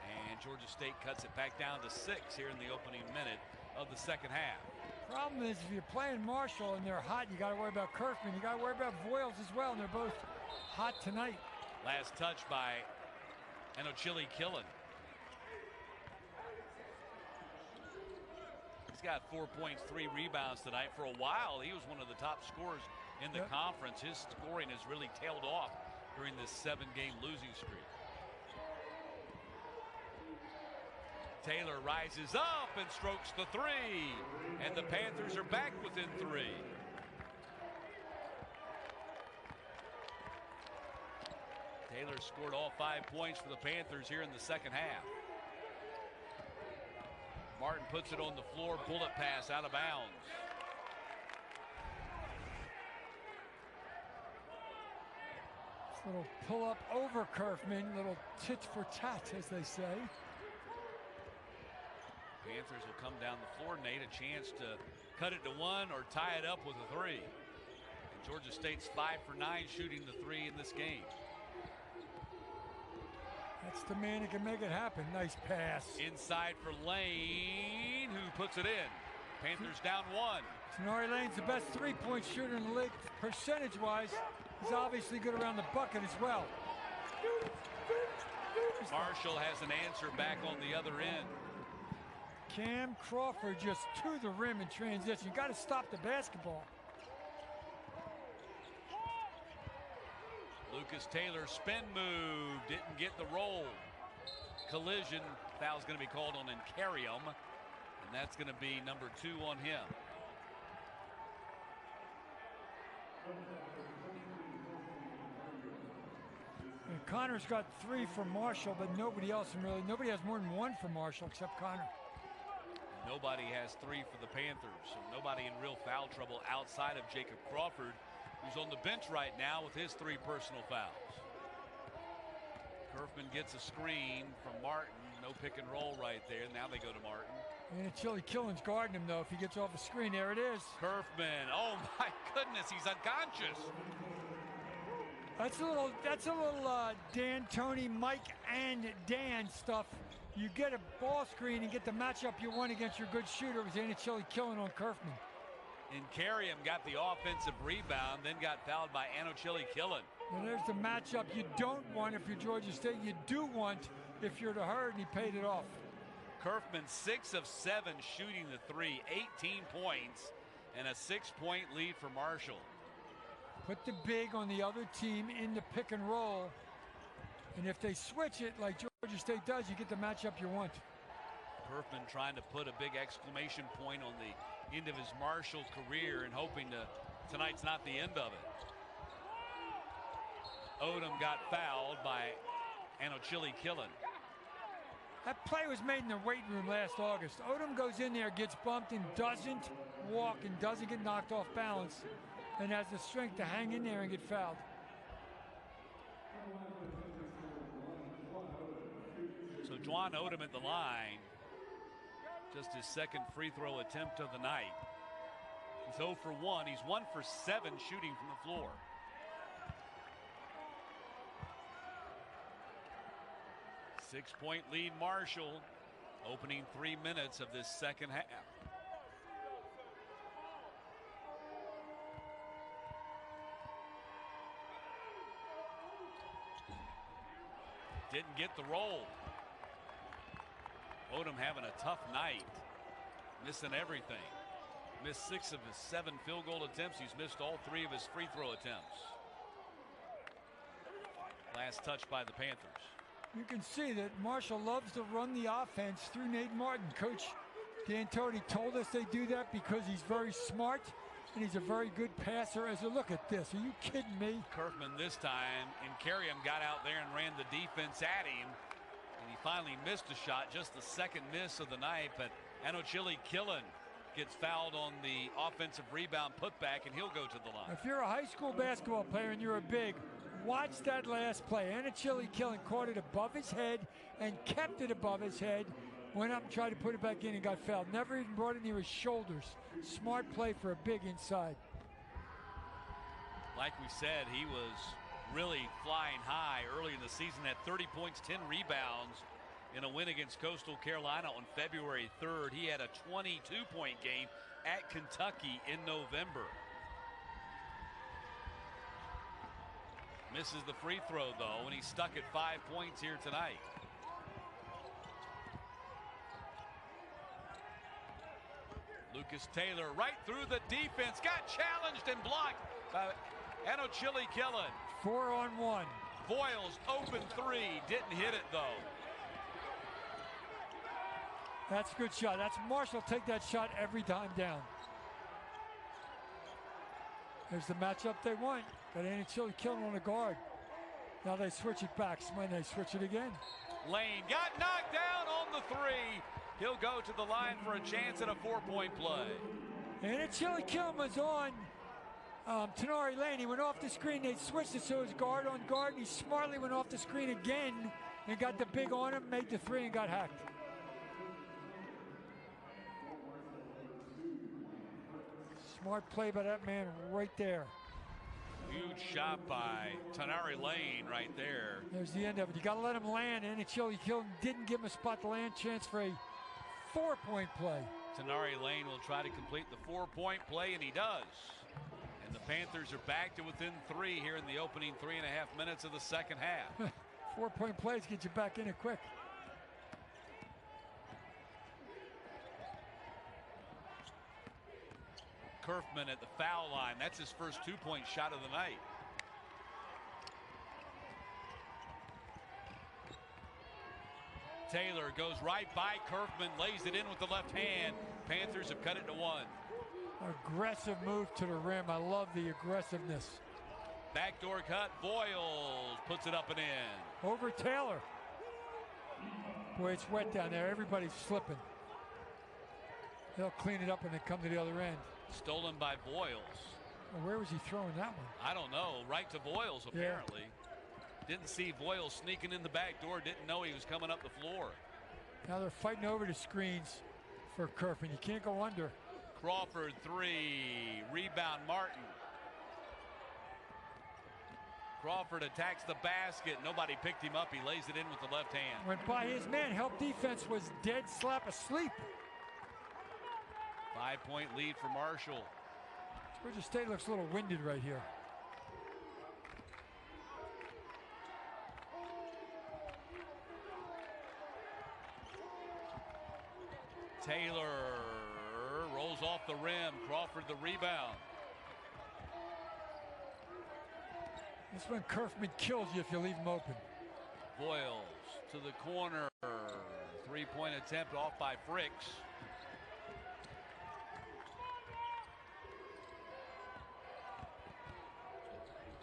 Speaker 2: And Georgia State cuts it back down to 6 here in the opening minute of the second half.
Speaker 1: Problem is, if you're playing Marshall and they're hot, you got to worry about Kerfman. You got to worry about Voyles as well, and they're both hot tonight.
Speaker 2: Last touch by Enochili Killen. He's got 4 points, 3 rebounds tonight. For a while, he was one of the top scorers in the conference. His scoring has really tailed off during this 7-game losing streak. Taylor rises up and strokes the 3, and the Panthers are back within 3. Taylor scored all 5 points for the Panthers here in the second half. Martin puts it on the floor, bullet pass out of bounds.
Speaker 1: Little pull up over Kerfman, little tit for tat, as they say.
Speaker 2: Panthers will come down the floor, Nate, a chance to cut it to 1 or tie it up with a 3. And Georgia State's 5 for 9 shooting the 3 in this game.
Speaker 1: That's the man who can make it happen. Nice pass.
Speaker 2: Inside for Lane, who puts it in. Panthers down 1.
Speaker 1: Tenari Lane's the best three-point shooter in the league percentage-wise. He's obviously good around the bucket as well.
Speaker 2: Marshall has an answer back on the other end.
Speaker 1: Cam Crawford just to the rim in transition. Got to stop the basketball.
Speaker 2: Lucas Taylor spin move, didn't get the roll. Collision, foul's going to be called on Incarium, and that's going to be number 2 on him.
Speaker 1: And Connor's got 3 for Marshall, but nobody else nobody has more than 1 for Marshall except Connor.
Speaker 2: Nobody has 3 for the Panthers, so nobody in real foul trouble outside of Jacob Crawford, who's on the bench right now with his 3 personal fouls. Kerfman gets a screen from Martin. No pick and roll right there. Now they go to Martin.
Speaker 1: And Chili Killen's guarding him, though, if he gets off the screen. There it is.
Speaker 2: Kerfman. Oh, my goodness. He's unconscious.
Speaker 1: That's a little Dan, Tony, Mike, and Dan stuff. You get a ball screen and get the matchup you want against your good shooter. It was Chili Killen on Kerfman.
Speaker 2: Incarium got the offensive rebound, then got fouled by Chili Killen.
Speaker 1: And there's the matchup you don't want if you're Georgia State. You do want if you're the Herd, and he paid it off.
Speaker 2: Kerfman 6 of 7 shooting the 3, 18 points, and a 6-point lead for Marshall.
Speaker 1: Put the big on the other team in the pick and roll. And if they switch it like Georgia State does, you get the matchup you want.
Speaker 2: Kerfman trying to put a big exclamation point on the end of his Marshall career and hoping tonight's not the end of it. Odom got fouled by Chili Killen.
Speaker 1: That play was made in the weight room last August. Odom goes in there, gets bumped, and doesn't walk and doesn't get knocked off balance, and has the strength to hang in there and get fouled.
Speaker 2: So Juan Odom at the line. Just his second free throw attempt of the night. He's 0 for 1. He's 1 for 7 shooting from the floor. Six-point lead Marshall, opening 3 minutes of this second half. Didn't get the roll. Odom having a tough night, missing everything. Missed 6 of his 7 field goal attempts. He's missed all 3 of his free throw attempts. Last touch by the Panthers.
Speaker 1: You can see that Marshall loves to run the offense through Nate Martin. Coach D'Antoni told us they do that because he's very smart and he's a very good passer. As a look at this, are you kidding me?
Speaker 2: Kerfman this time, and Incarium got out there and ran the defense at him. And he finally missed a shot, just the second miss of the night. But Chili Killen gets fouled on the offensive rebound putback, and he'll go to the line.
Speaker 1: If you're a high school basketball player and you're a big, watch that last play. Chili Killen caught it above his head and kept it above his head. Went up and tried to put it back in and got fouled. Never even brought it near his shoulders. Smart play for a big inside.
Speaker 2: Like we said, he was really flying high early in the season. Had 30 points, 10 rebounds in a win against Coastal Carolina on February 3rd. He had a 22-point game at Kentucky in November. Misses the free throw, though, and he's stuck at 5 points here tonight. Lucas Taylor right through the defense. Got challenged and blocked by Chili Killen.
Speaker 1: 4-on-1.
Speaker 2: Voyles open 3. Didn't hit it, though.
Speaker 1: That's a good shot. That's Marshall take that shot every time down. There's the matchup they want. Got Chili Killen on the guard. Now they switch it back. When they switch it again.
Speaker 2: Lane got knocked down on the three. He'll go to the line for a chance at a 4-point play.
Speaker 1: And a chili kill was on Tenari Lane. He went off the screen. They switched it so it was guard on guard. And he smartly went off the screen again and got the big on him, made the three, and got hacked. Smart play by that man right there.
Speaker 2: Huge shot by Tenari Lane right there.
Speaker 1: There's the end of it. You got to let him land. And Chili Kill didn't give him a spot to land. Chance for a 4-point play.
Speaker 2: Tenari Lane will try to complete the 4-point play, and he does. And the Panthers are back to within 3 here in the opening 3.5 minutes of the second half.
Speaker 1: 4-point plays get you back in it quick.
Speaker 2: Kerfman at the foul line. That's his first 2-point shot of the night. Taylor goes right by Kerfman, lays it in with the left hand. Panthers have cut it to 1.
Speaker 1: Aggressive move to the rim. I love the aggressiveness.
Speaker 2: Backdoor cut. Voyles puts it up and in.
Speaker 1: Over Taylor. Boy, it's wet down there. Everybody's slipping. They'll clean it up and then come to the other end.
Speaker 2: Stolen by Voyles.
Speaker 1: Well, where was he throwing that one?
Speaker 2: I don't know. Right to Voyles, apparently. Yeah. Didn't see Voyles sneaking in the back door. Didn't know he was coming up the floor.
Speaker 1: Now they're fighting over the screens for Kerfman. You can't go under.
Speaker 2: Crawford 3. Rebound Martin. Crawford attacks the basket. Nobody picked him up. He lays it in with the left hand.
Speaker 1: Went by his man. Help defense was dead slap asleep.
Speaker 2: 5-point lead for Marshall.
Speaker 1: Georgia State looks a little winded right here.
Speaker 2: Taylor rolls off the rim. Crawford the rebound.
Speaker 1: This one Kerfman kills you if you leave him open.
Speaker 2: Voyles to the corner. 3-point attempt off by Fricks.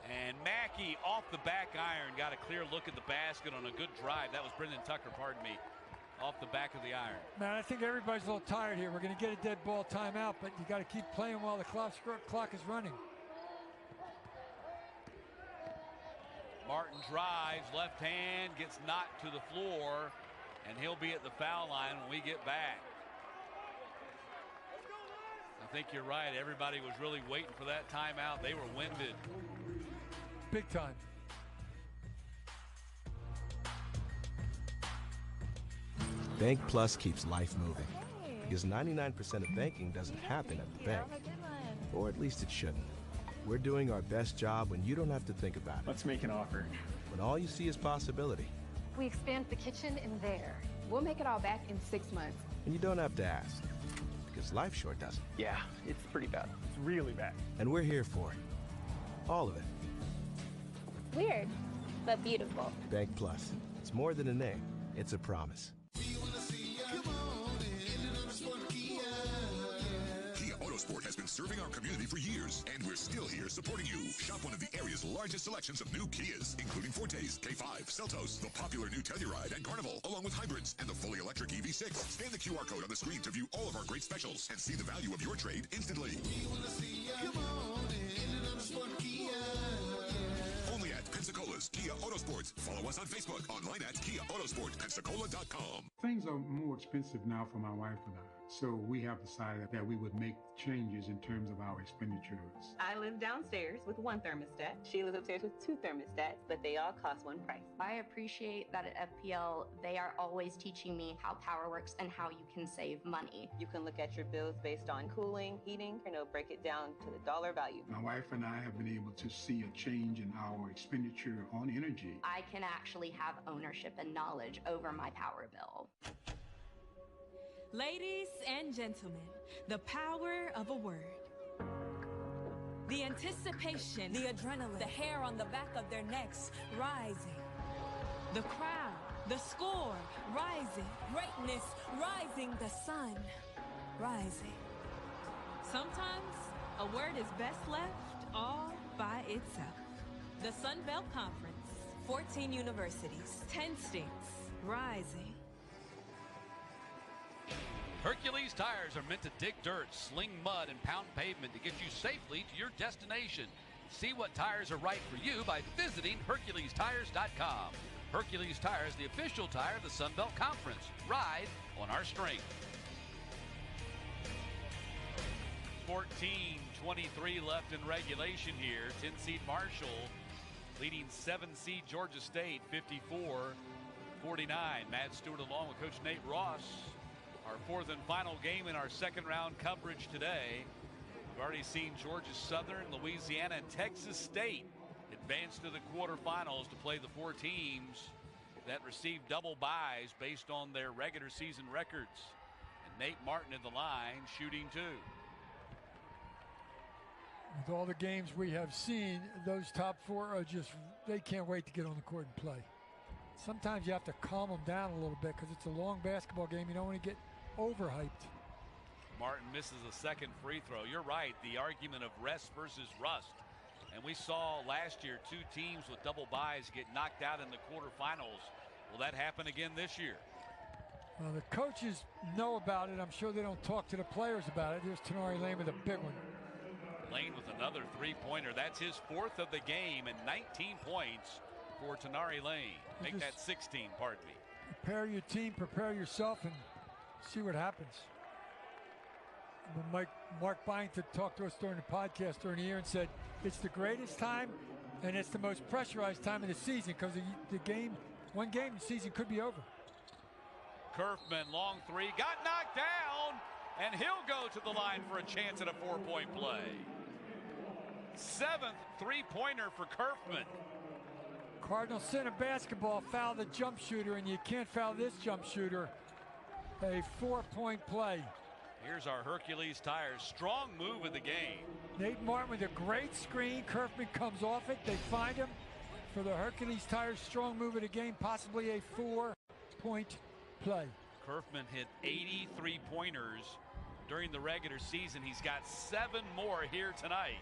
Speaker 2: And Mackey off the back iron. Got a clear look at the basket on a good drive. That was Brendan Tucker, pardon me. Off the back of the iron.
Speaker 1: Man, I think everybody's a little tired here. We're going to get a dead ball timeout, but you got to keep playing while the clock is running.
Speaker 2: Martin drives, left hand, gets knocked to the floor, and he'll be at the foul line when we get back. I think you're right. Everybody was really waiting for that timeout. They were winded.
Speaker 1: Big time.
Speaker 8: Bank Plus keeps life moving. Because 99% of banking doesn't happen at the bank. Or at least it shouldn't. We're doing our best job when you don't have to think about it.
Speaker 9: Let's make an offer.
Speaker 8: When all you see is possibility.
Speaker 10: We expand the kitchen in there.
Speaker 11: We'll make it all back in 6 months.
Speaker 8: And you don't have to ask. Because life sure doesn't.
Speaker 9: Yeah, it's pretty bad. It's really bad.
Speaker 8: And we're here for it. All of it.
Speaker 12: Weird, but beautiful.
Speaker 8: Bank Plus. It's more than a name. It's a promise.
Speaker 21: Autosport has been serving our community for years, and we're still here supporting you. Shop one of the area's largest selections of new Kias, including Fortes, K5, Seltos, the popular new Telluride and Carnival, along with hybrids and the fully electric EV6. Scan the QR code on the screen to view all of our great specials and see the value of your trade instantly. Only at Pensacola's Kia Autosports. Follow us on Facebook, online at KiaAutosport.Pensacola.com.
Speaker 4: Things are more expensive now for my wife and I, so we have decided that we would make changes in terms of our expenditures.
Speaker 5: I live downstairs with one thermostat. She lives upstairs with 2 thermostats, but they all cost one price.
Speaker 23: I appreciate that at FPL, they are always teaching me how power works and how you can save money.
Speaker 5: You can look at your bills based on cooling, heating, break it down to the dollar value.
Speaker 4: My wife and I have been able to see a change in our expenditure on energy.
Speaker 23: I can actually have ownership and knowledge over my power bill.
Speaker 22: Ladies and gentlemen, the power of a word. The anticipation, the adrenaline, the hair on the back of their necks rising. The crowd, the score rising. Greatness rising, the sun rising. Sometimes a word is best left all by itself. The Sun Belt Conference 14 universities, 10 states, rising.
Speaker 2: Hercules tires are meant to dig dirt, sling mud, and pound pavement to get you safely to your destination. See what tires are right for you by visiting HerculesTires.com. Hercules Tires, the official tire of the Sun Belt Conference. Ride on our strength. 14:23 left in regulation here. 10-seed Marshall leading 7-seed Georgia State 54-49. Matt Stewart along with Coach Nate Ross. Our fourth and final game in our second round coverage today. We've already seen Georgia Southern, Louisiana, and Texas State advance to the quarterfinals to play the four teams that received double byes based on their regular season records. And Nate Martin in the line shooting two.
Speaker 1: With all the games we have seen, those top four are just, they can't wait to get on the court and play. Sometimes you have to calm them down a little bit because it's a long basketball game. You don't want to get overhyped.
Speaker 2: Martin misses a second free throw. You're right, the argument of rest versus rust. And we saw last year two teams with double byes get knocked out in the quarterfinals. Will that happen again this year?
Speaker 1: Well, the coaches know about it. I'm sure they don't talk to the players about it. There's Tenari Lane with a big one.
Speaker 2: Lane with another three-pointer. That's his fourth of the game and 19 points for Tenari Lane. Make that 16, pardon me.
Speaker 1: Prepare your team, prepare yourself, and see what happens. When Mark Byington talked to us during the podcast during the year and said it's the greatest time and it's the most pressurized time of the season because the game, one game, the season could be over.
Speaker 2: Kerfman, long three, got knocked down, and he'll go to the line for a chance at a four-point play. Seventh three-pointer for Kerfman.
Speaker 1: Cardinal sin of basketball, foul the jump shooter, and you can't foul this jump shooter. A 4-point play.
Speaker 2: Here's our Hercules Tires strong move of the game.
Speaker 1: Nate Martin with a great screen. Kerfman comes off it. They find him for the Hercules Tires strong move of the game, possibly a 4-point play.
Speaker 2: Kerfman hit 83 pointers during the regular season. He's got 7 more here tonight.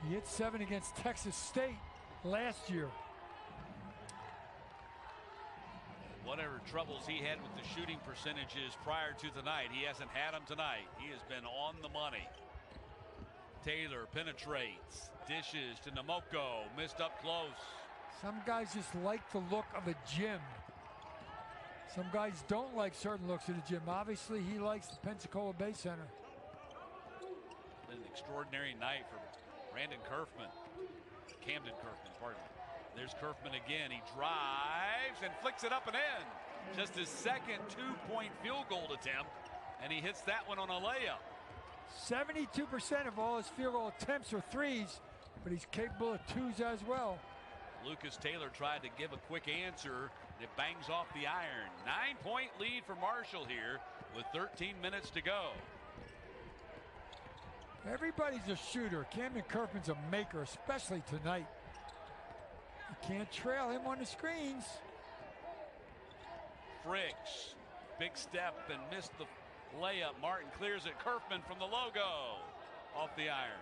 Speaker 1: He hit 7 against Texas State last year.
Speaker 2: Whatever troubles he had with the shooting percentages prior to tonight, he hasn't had them tonight. He has been on the money. Taylor penetrates, dishes to Namoko, missed up close.
Speaker 1: Some guys just like the look of a gym. Some guys don't like certain looks of the gym. Obviously, he likes the Pensacola Bay Center.
Speaker 2: An extraordinary night for Brandon Kerfman. Camden Kerfman, pardon me. There's Kerfman again. He drives and flicks it up and in. Just his second 2-point field goal attempt, and he hits that one on a layup.
Speaker 1: 72% of all his field goal attempts are threes, but he's capable of twos as well.
Speaker 2: Lucas Taylor tried to give a quick answer, and it bangs off the iron. 9-point lead for Marshall here with 13 minutes to go.
Speaker 1: Everybody's a shooter. Camden Kerfman's a maker, especially tonight. You can't trail him on the screens.
Speaker 2: Fricks, big step and missed the layup. Martin clears it. Kerfman from the logo off the iron.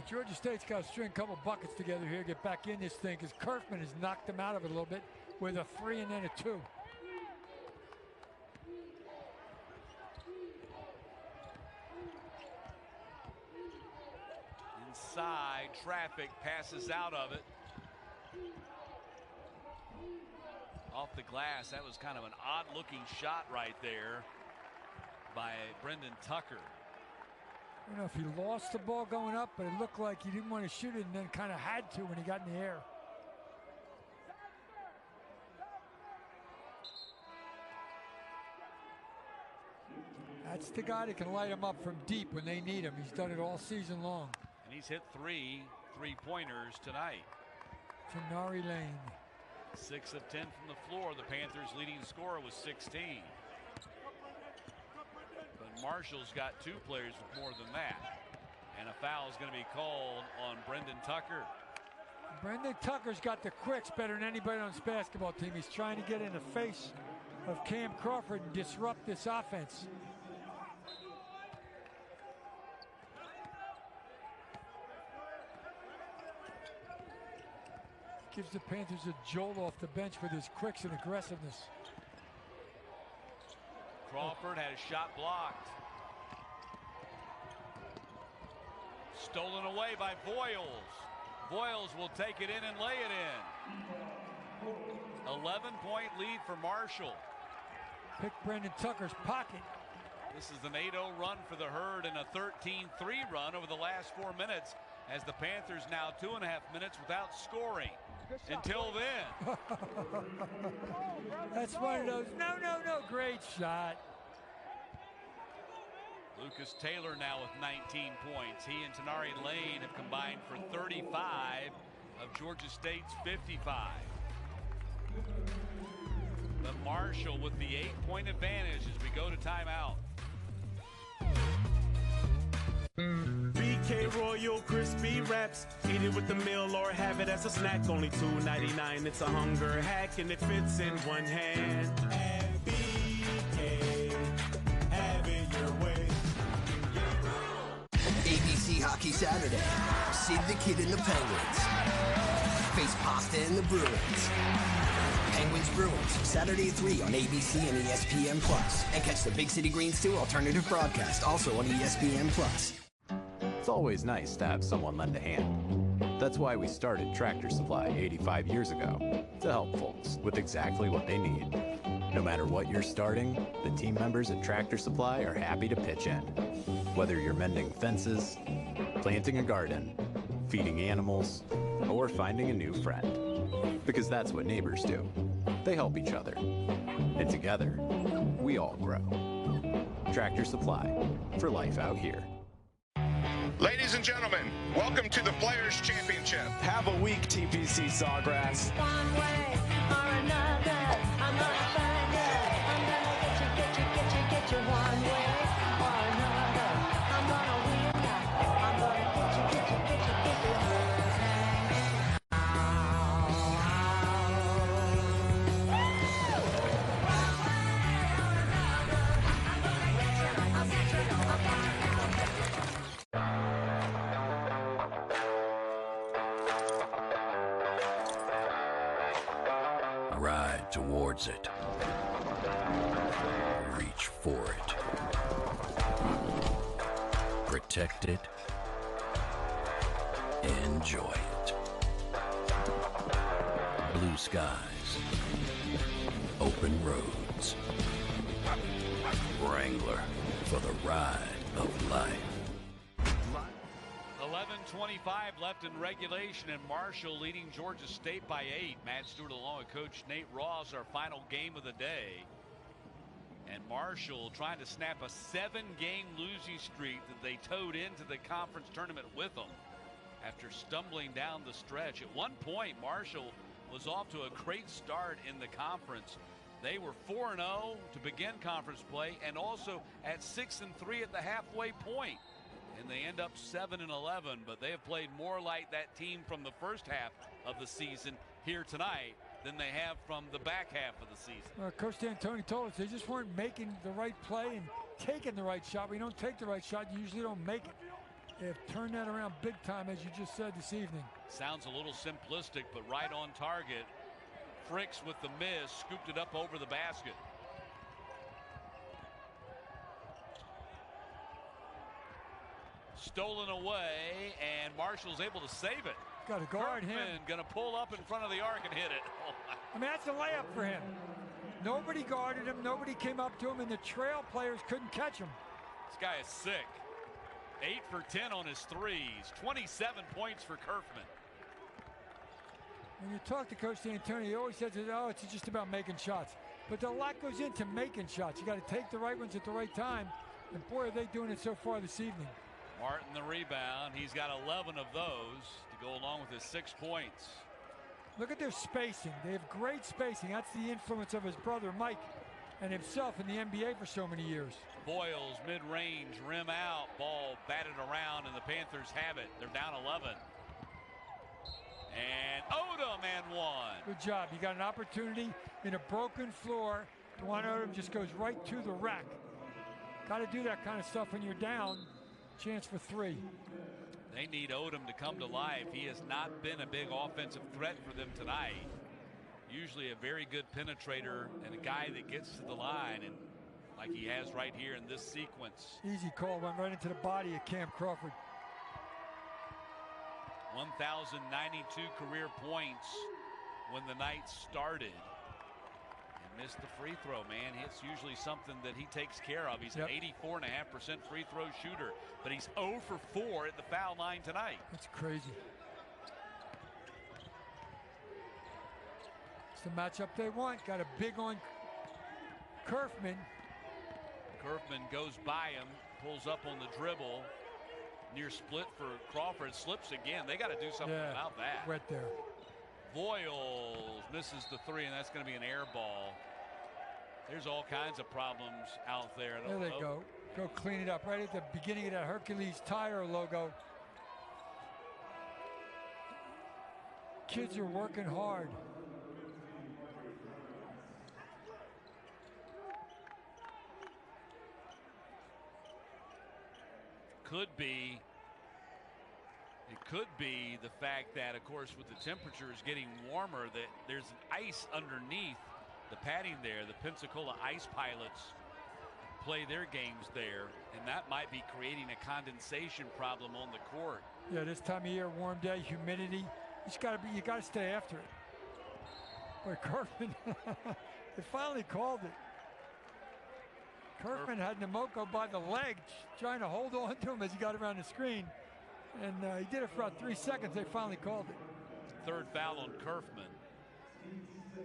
Speaker 1: Georgia State's got to string a couple buckets together here, get back in this thing, because Kerfman has knocked them out of it a little bit with a 3 and then a 2.
Speaker 2: Inside, traffic passes out of it. Off the glass, that was kind of an odd-looking shot right there by Brendan Tucker.
Speaker 1: I don't know if he lost the ball going up, but it looked like he didn't want to shoot it and then kind of had to when he got in the air. That's the guy that can light them up from deep when they need him. He's done it all season long.
Speaker 2: And he's hit 3 three-pointers tonight.
Speaker 1: Tenari Lane.
Speaker 2: 6 of 10 from the floor. The Panthers' leading scorer was 16. But Marshall's got 2 players with more than that. And a foul is going to be called on Brendan Tucker.
Speaker 1: Brendan Tucker's got the quicks better than anybody on this basketball team. He's trying to get in the face of Cam Crawford and disrupt this offense. Gives the Panthers a jolt off the bench with his quicks and aggressiveness.
Speaker 2: Crawford had a shot blocked. Stolen away by Voyles. Voyles will take it in and lay it in. 11-point lead for Marshall.
Speaker 1: Pick Brandon Tucker's pocket.
Speaker 2: This is an 8-0 run for the Herd and a 13-3 run over the last 4 minutes, as the Panthers now 2.5 minutes without scoring. Until then.
Speaker 1: That's one of those, no, great shot.
Speaker 2: Lucas Taylor now with 19 points. He and Tenari Lane have combined for 35 of Georgia State's 55. But Marshall with the 8-point advantage as we go to timeout.
Speaker 3: BK Royal Crispy Wraps. Eat it with the meal or have it as a snack. Only $2.99. It's a hunger hack and it fits in one hand. At BK, have it your way.
Speaker 7: ABC Hockey Saturday. Sid the Kid and the Penguins. Face Pasta and the Bruins. Penguins Bruins, Saturday at 3 on ABC and ESPN Plus. And catch the Big City Greens 2 alternative broadcast also on ESPN Plus.
Speaker 6: It's always nice to have someone lend a hand. That's why we started Tractor Supply 85 years ago, to help folks with exactly what they need. No matter what you're starting, the team members at Tractor Supply are happy to pitch in. Whether you're mending fences, planting a garden, feeding animals, or finding a new friend. Because that's what neighbors do. They help each other. And together, we all grow. Tractor Supply, for life out here.
Speaker 17: Ladies and gentlemen, welcome to the Players' Championship.
Speaker 18: Have a week, TPC Sawgrass.
Speaker 19: One way or another, I'm gonna find you. I'm gonna get you one way or another. I'm gonna win ya. I'm gonna get you.
Speaker 13: Ride towards it. Reach for it. Protect it. Enjoy it. Blue skies. Open roads. Wrangler for the ride of life.
Speaker 2: 11:25 left in regulation, and Marshall leading Georgia State by 8. Matt Stewart along with Coach Nate Ross, our final game of the day. And Marshall trying to snap a 7-game losing streak that they towed into the conference tournament with them after stumbling down the stretch. At one point, Marshall was off to a great start in the conference. They were 4-0 to begin conference play, and also at 6-3 at the halfway point. And they end up 7-11, but they have played more like that team from the first half of the season here tonight than they have from the back half of the season.
Speaker 1: Coach D'Antoni told us they just weren't making the right play and taking the right shot. When you don't take the right shot, you usually don't make it. They've turned that around big time, as you just said this evening.
Speaker 2: Sounds a little simplistic, but right on target. Fricks with the miss, scooped it up over the basket. Stolen away, and Marshall's able to save it.
Speaker 1: Got to guard him.
Speaker 2: Going to pull up in front of the arc and hit it.
Speaker 1: I mean, that's a layup for him. Nobody guarded him. Nobody came up to him, and the trail players couldn't catch him.
Speaker 2: This guy is sick. 8 for 10 on his threes. 27 points for Kerfman.
Speaker 1: When you talk to Coach D'Antoni, he always says, oh, it's just about making shots. But a lot goes into making shots. You got to take the right ones at the right time. And boy, are they doing it so far this evening.
Speaker 2: Martin the rebound. He's got 11 of those to go along with his 6 points.
Speaker 1: Look at their spacing. They have great spacing. That's the influence of his brother Mike and himself in the NBA for so many years.
Speaker 2: Voyles mid-range, rim out, ball batted around, and the Panthers have it. They're down 11. And Odom and one.
Speaker 1: Good job. You got an opportunity in a broken floor. Juan Odom just goes right to the rack. Got to do that kind of stuff when you're down. Chance for 3.
Speaker 2: They need Odom to come to life. He has not been a big offensive threat for them tonight. Usually a very good penetrator and a guy that gets to the line, and like he has right here in this sequence.
Speaker 1: Easy call, went right into the body of Cam Crawford.
Speaker 2: 1,092 career points when the night started. And missed the free throw, man. It's usually something that he takes care of. He's an 84.5% free throw shooter, but he's 0 for 4 at the foul line tonight.
Speaker 1: That's crazy. It's the matchup they want. Got a big on Kerfman.
Speaker 2: Kerfman goes by him, pulls up on the dribble. Near split for Crawford, slips again. They got to do something about that.
Speaker 1: Right there.
Speaker 2: Voyles misses the three, and that's going to be an air ball. There's all kinds of problems out there.
Speaker 1: There they go. Go clean it up right at the beginning of that Hercules tire logo. Kids are working hard.
Speaker 2: It could be the fact that, of course, with the temperatures getting warmer, that there's ice underneath the padding there. The Pensacola Ice Pilots play their games there, and that might be creating a condensation problem on the court.
Speaker 1: Yeah, this time of year, warm day, humidity. You gotta stay after it. Boy, Kerfman, they finally called it. Kerfman had Namoko by the leg, trying to hold on to him as he got around the screen. And he did it for about 3 seconds. They finally called it.
Speaker 2: Third foul on Kerfman.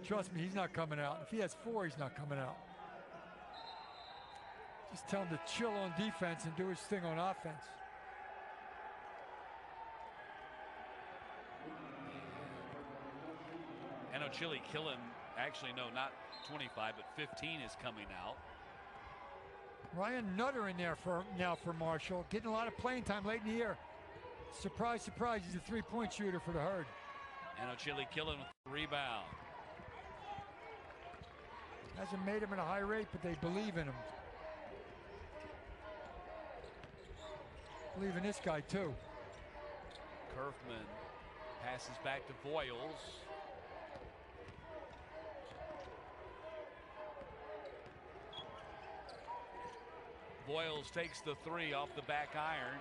Speaker 1: Trust me, he's not coming out. If he has 4, he's not coming out. Just tell him to chill on defense and do his thing on offense.
Speaker 2: And Ochili Killen, actually, no, not 25, but 15 is coming out.
Speaker 1: Ryan Nutter in there for Marshall, getting a lot of playing time late in the year. Surprise, surprise, he's a three-point shooter for the Herd.
Speaker 2: And Ochili Killen with the rebound.
Speaker 1: Hasn't made him at a high rate, but they believe in him. Believe in this guy, too.
Speaker 2: Kerfman passes back to Voyles. Voyles takes the three off the back iron.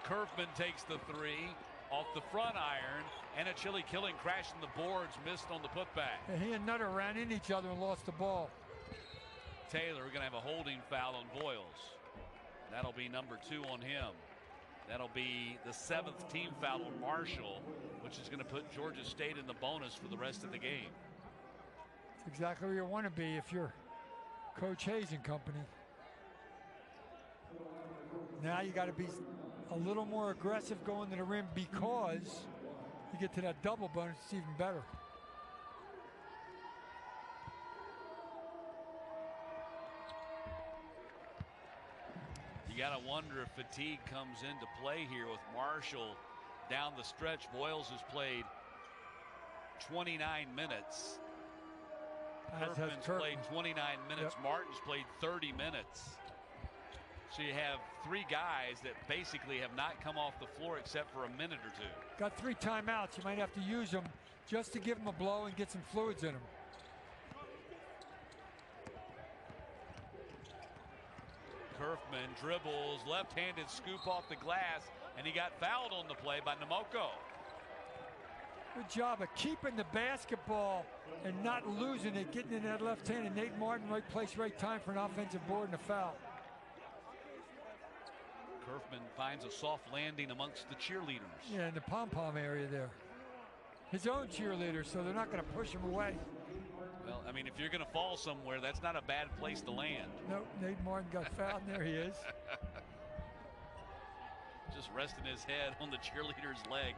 Speaker 2: Kerfman takes the three off the front iron, and Ochili Killen crashing the boards, missed on the putback.
Speaker 1: And he and Nutter ran into each other and lost the ball.
Speaker 2: Taylor, we're going to have a holding foul on Voyles. That'll be number 2 on him. That'll be the 7th team foul on Marshall, which is going to put Georgia State in the bonus for the rest of the game.
Speaker 1: It's exactly where you want to be if you're Coach Hayes and company. Now you got to be a little more aggressive going to the rim because you get to that double bonus, it's even better.
Speaker 2: You got to wonder if fatigue comes into play here with Marshall down the stretch. Voyles has played 29 minutes. Kerfman's played 29 minutes.
Speaker 1: Yep.
Speaker 2: Martin's played 30 minutes. So you have 3 guys that basically have not come off the floor except for a minute or 2.
Speaker 1: Got 3 timeouts. You might have to use them just to give them a blow and get some fluids in them.
Speaker 2: Kerfman dribbles, left-handed scoop off the glass, and he got fouled on the play by Namoko.
Speaker 1: Good job of keeping the basketball and not losing it, getting in that left hand. And Nate Martin, right place, right time for an offensive board and a foul.
Speaker 2: Kerfman finds a soft landing amongst the cheerleaders.
Speaker 1: Yeah, in the pom-pom area there. His own cheerleaders, so they're not going to push him away.
Speaker 2: Well, I mean, if you're going to fall somewhere, that's not a bad place to land.
Speaker 1: Nope, Nate Martin got fouled, and there he is.
Speaker 2: Just resting his head on the cheerleader's leg.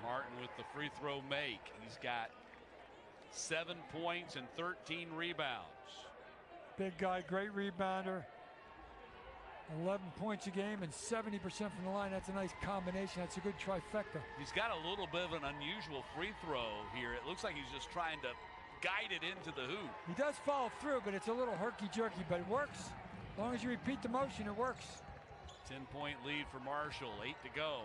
Speaker 2: Martin with the free throw make. He's got 7 points and 13 rebounds.
Speaker 1: Big guy, great rebounder. 11 points a game and 70% from the line. That's a nice combination. That's a good trifecta.
Speaker 2: He's got a little bit of an unusual free throw here. It looks like he's just trying to guided into the hoop.
Speaker 1: He does follow through, but it's a little herky-jerky, but it works. As long as you repeat the motion, it works.
Speaker 2: 10-point lead for Marshall, 8 to go.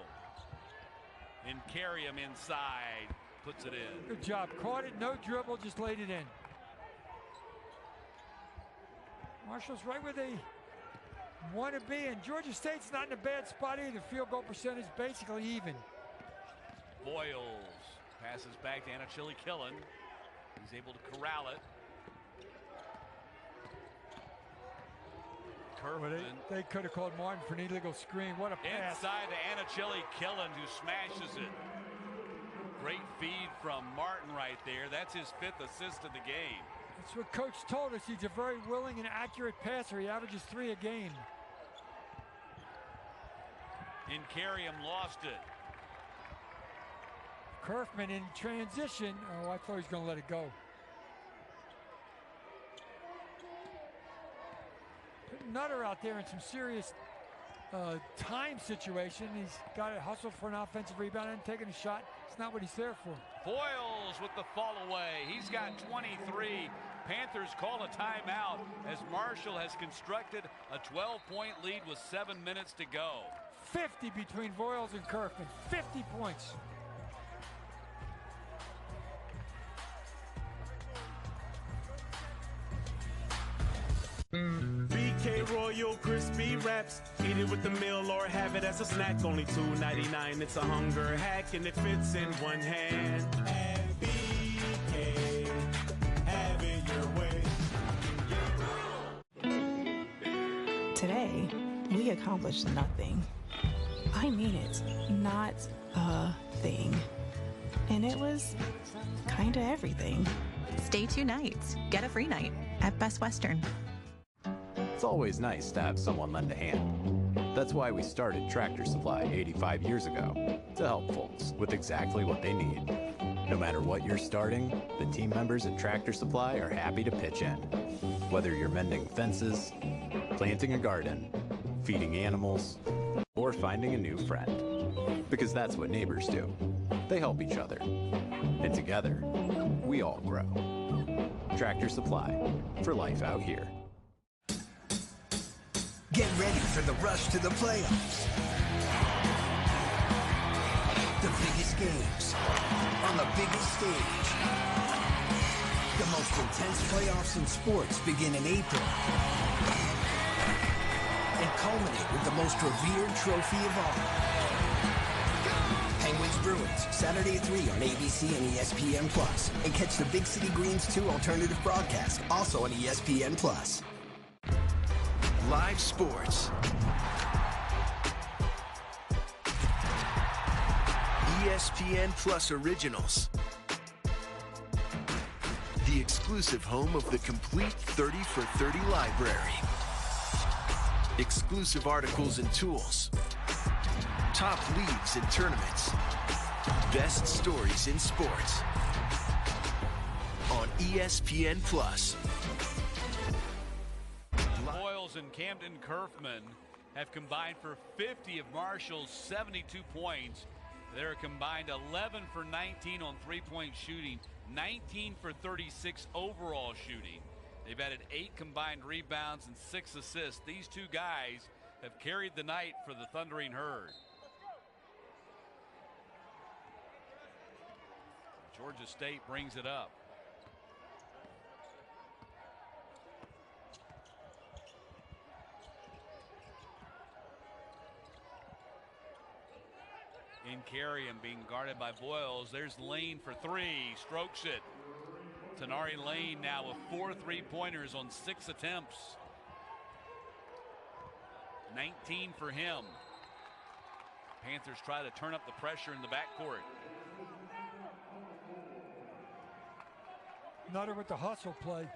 Speaker 2: And carry him inside, puts it in.
Speaker 1: Good job, caught it, no dribble, just laid it in. Marshall's right where they want to be, and Georgia State's not in a bad spot either. Field goal percentage basically even.
Speaker 2: Voyles passes back to Anachili Killen. He's able to corral it.
Speaker 1: Well, they could have called Martin for an illegal screen. What a pass.
Speaker 2: Inside to Anachili Killen, who smashes it. Great feed from Martin right there. That's his 5th assist of the game.
Speaker 1: That's what Coach told us. He's a very willing and accurate passer. He averages 3 a game.
Speaker 2: Incarium lost it.
Speaker 1: Kerfman in transition. Oh, I thought he was going to let it go. Put Nutter out there in some serious time situation. He's got to hustle for an offensive rebound and taking a shot. It's not what he's there for.
Speaker 2: Voyles with the fall away. He's got 23. Panthers call a timeout as Marshall has constructed a 12-point lead with 7 minutes to go.
Speaker 1: 50 between Voyles and Kerfman. 50 points.
Speaker 3: BK Royal Crispy Wraps. Eat it with the meal or have it as a snack. Only $2.99. It's a hunger hack and it fits in one hand. At BK, have it your way.
Speaker 14: Today, we accomplished nothing. I mean it, not a thing. And it was kind of everything.
Speaker 15: Stay 2 nights. Get a free night at Best Western.
Speaker 6: It's always nice to have someone lend a hand. That's why we started Tractor Supply 85 years ago, to help folks with exactly what they need. No matter what you're starting, the team members at Tractor Supply are happy to pitch in. Whether you're mending fences, planting a garden, feeding animals, or finding a new friend. Because that's what neighbors do. They help each other. And together, we all grow. Tractor Supply, for life out here.
Speaker 7: Get ready for the rush to the playoffs. The biggest games on the biggest stage. The most intense playoffs in sports begin in April and culminate with the most revered trophy of all. Penguins Bruins, Saturday at 3 on ABC and ESPN+. And catch the Big City Greens 2 alternative broadcast, also on ESPN+.
Speaker 8: Live sports. ESPN Plus Originals. The exclusive home of the complete 30 for 30 library. Exclusive articles and tools. Top leagues and tournaments. Best stories in sports. On ESPN Plus.
Speaker 2: Voyles and Camden Kerfman have combined for 50 of Marshall's 72 points. They're combined 11 for 19 on three-point shooting, 19 for 36 overall shooting. They've added 8 combined rebounds and 6 assists. These two guys have carried the night for the Thundering Herd. Georgia State brings it up. Incarium being guarded by Voyles. There's Lane for 3. Strokes it. Tanari Lane now with 4 3-pointers on 6 attempts. 19 for him. Panthers try to turn up the pressure in the backcourt.
Speaker 1: Nutter with the hustle play.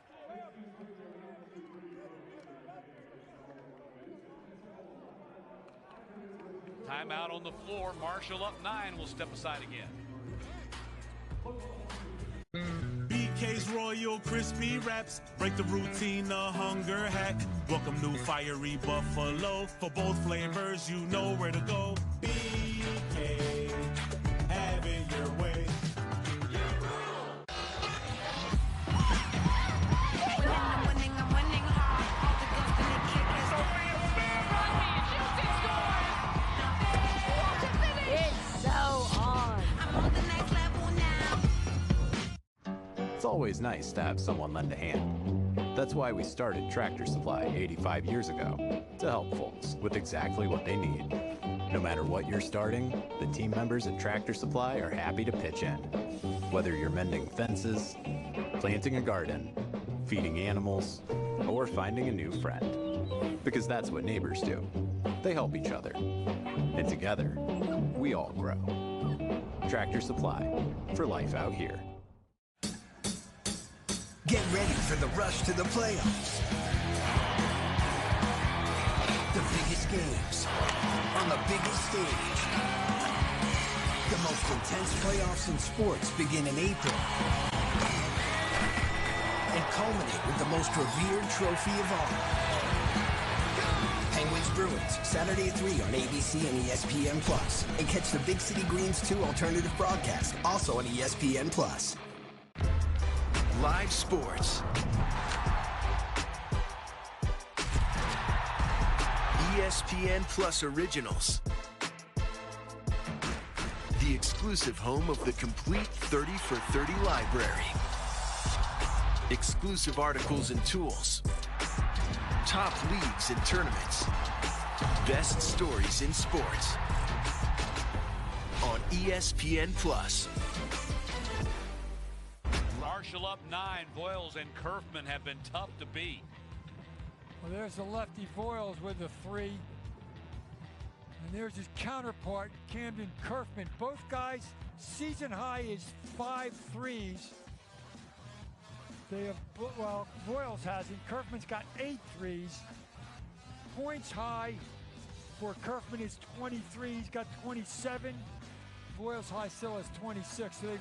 Speaker 2: Timeout on the floor. Marshall up 9. Will step aside again.
Speaker 3: BK's Royal Crispy Wraps. Break the routine, a hunger hack. Welcome new fiery buffalo. For both flavors, you know where to go. BK, have it your way.
Speaker 6: always nice to have someone lend a hand. That's why we started Tractor Supply 85 years ago, to help folks with exactly what they need. No matter what you're starting, the team members at Tractor Supply are happy to pitch in. Whether you're mending fences, planting a garden, feeding animals, or finding a new friend. Because that's what neighbors do. They help each other. And together, we all grow. Tractor Supply, for life out here.
Speaker 7: Get ready for the rush to the playoffs. The biggest games on the biggest stage. The most intense playoffs in sports begin in April and culminate with the most revered trophy of all. Penguins Bruins, Saturday at 3 on ABC and ESPN+. And catch the Big City Greens 2 alternative broadcast, also on ESPN+.
Speaker 8: Live sports. ESPN Plus Originals. The exclusive home of the complete 30 for 30 library. Exclusive articles and tools. Top leagues and tournaments. Best stories in sports. On ESPN Plus.
Speaker 2: Marshall up 9. Voyles and Kerfman have been tough to beat.
Speaker 1: Well, there's the lefty Voyles with the 3. And there's his counterpart, Camden Kerfman. Both guys, season high is 5 threes. They have, well, Voyles hasn't. Kerfman's got 8 threes. Points high for Kerfman is 23. He's got 27. Voyles high still has 26. So they've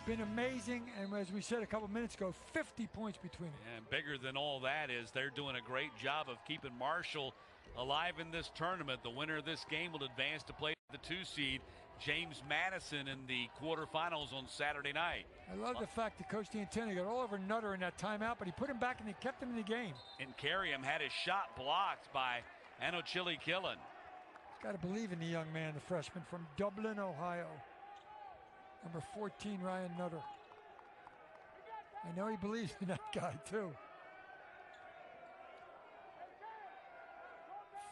Speaker 1: been amazing, and as we said a couple minutes ago, 50 points between them.
Speaker 2: And bigger than all that is they're doing a great job of keeping Marshall alive in this tournament. The winner of this game will advance to play the 2 seed, James Madison, in the quarterfinals on Saturday night.
Speaker 1: I love the fact that Coach D'Antoni got all over Nutter in that timeout, but he put him back and he kept him in the game.
Speaker 2: And Carriam had his shot blocked by Anochili Killen.
Speaker 1: Got to believe in the young man, the freshman from Dublin, Ohio. Number 14, Ryan Nutter. I know he believes in that guy, too.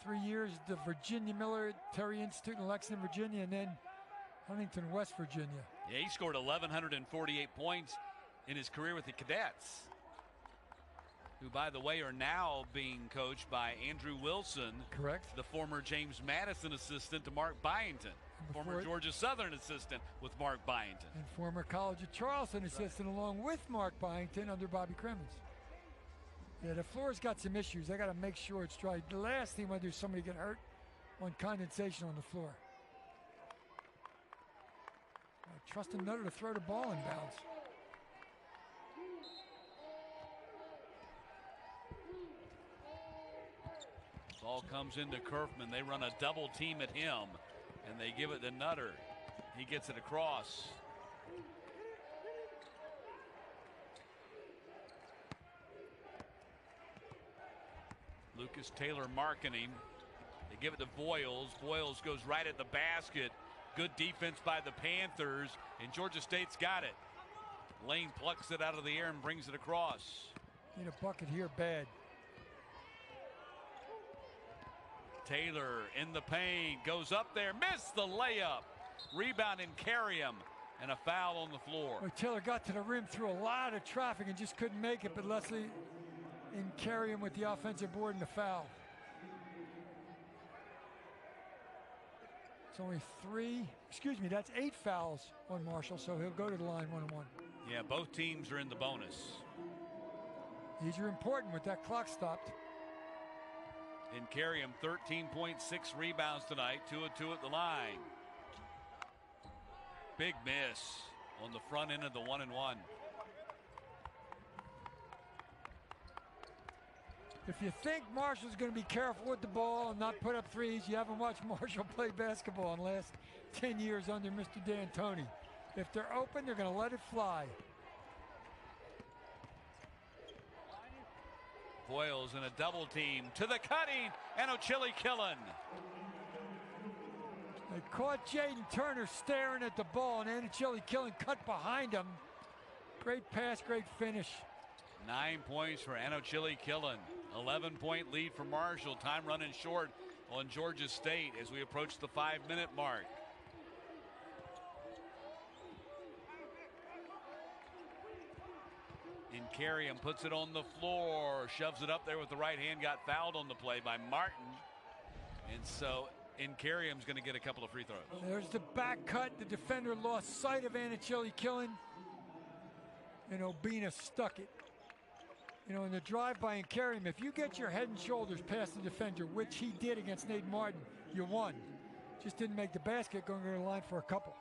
Speaker 1: 3 years, the Virginia Military Institute in Lexington, Virginia, and then Huntington, West Virginia.
Speaker 2: Yeah, he scored 1,148 points in his career with the Cadets, who, by the way, are now being coached by Andrew Wilson.
Speaker 1: Correct.
Speaker 2: The former James Madison assistant to Mark Byington. Former Georgia Southern assistant with Mark Byington.
Speaker 1: And former College of Charleston assistant along with Mark Byington under Bobby Cremens. Yeah, the floor's got some issues. They got to make sure it's dry. The last thing when there's somebody get hurt on condensation on the floor. Trusting Nutter to throw the ball in bounds.
Speaker 2: Ball comes into Kerfman. They run a double team at him, and they give it to Nutter. He gets it across. Lucas Taylor marking him. They give it to Voyles. Voyles goes right at the basket. Good defense by the Panthers, and Georgia State's got it. Lane plucks it out of the air and brings it across.
Speaker 1: Need a bucket here bad.
Speaker 2: Taylor in the paint, goes up there, missed the layup. Rebound and Carriam, and a foul on the floor.
Speaker 1: Well, Taylor got to the rim through a lot of traffic and just couldn't make it, but Leslie and Carriam with the offensive board and the foul. It's only that's 8 fouls on Marshall, so he'll go to the line 1-on-1.
Speaker 2: Yeah, both teams are in the bonus.
Speaker 1: These are important with that clock stopped.
Speaker 2: And Carriam 13.6 rebounds tonight, 2 of 2 at the line. Big miss on the front end of the 1-and-1.
Speaker 1: If you think Marshall's going to be careful with the ball and not put up threes, you haven't watched Marshall play basketball in the last 10 years under Mr. D'Antoni. If they're open, they're going to let it fly.
Speaker 2: Voyles in a double team to the cutting, and Anochili Killen.
Speaker 1: They caught Jaden Turner staring at the ball, and Anochili Killen cut behind him. Great pass, great finish.
Speaker 2: 9 points for Anochili Killen. 11-point lead for Marshall. Time running short on Georgia State as we approach the 5-minute mark. Incarium puts it on the floor, shoves it up there with the right hand, got fouled on the play by Martin. And so Incarium's going to get a couple of free throws.
Speaker 1: There's the back cut. The defender lost sight of Anochili Killen. And Obina stuck it. In the drive by Incarium, if you get your head and shoulders past the defender, which he did against Nate Martin, you won. Just didn't make the basket, going to the line for a couple.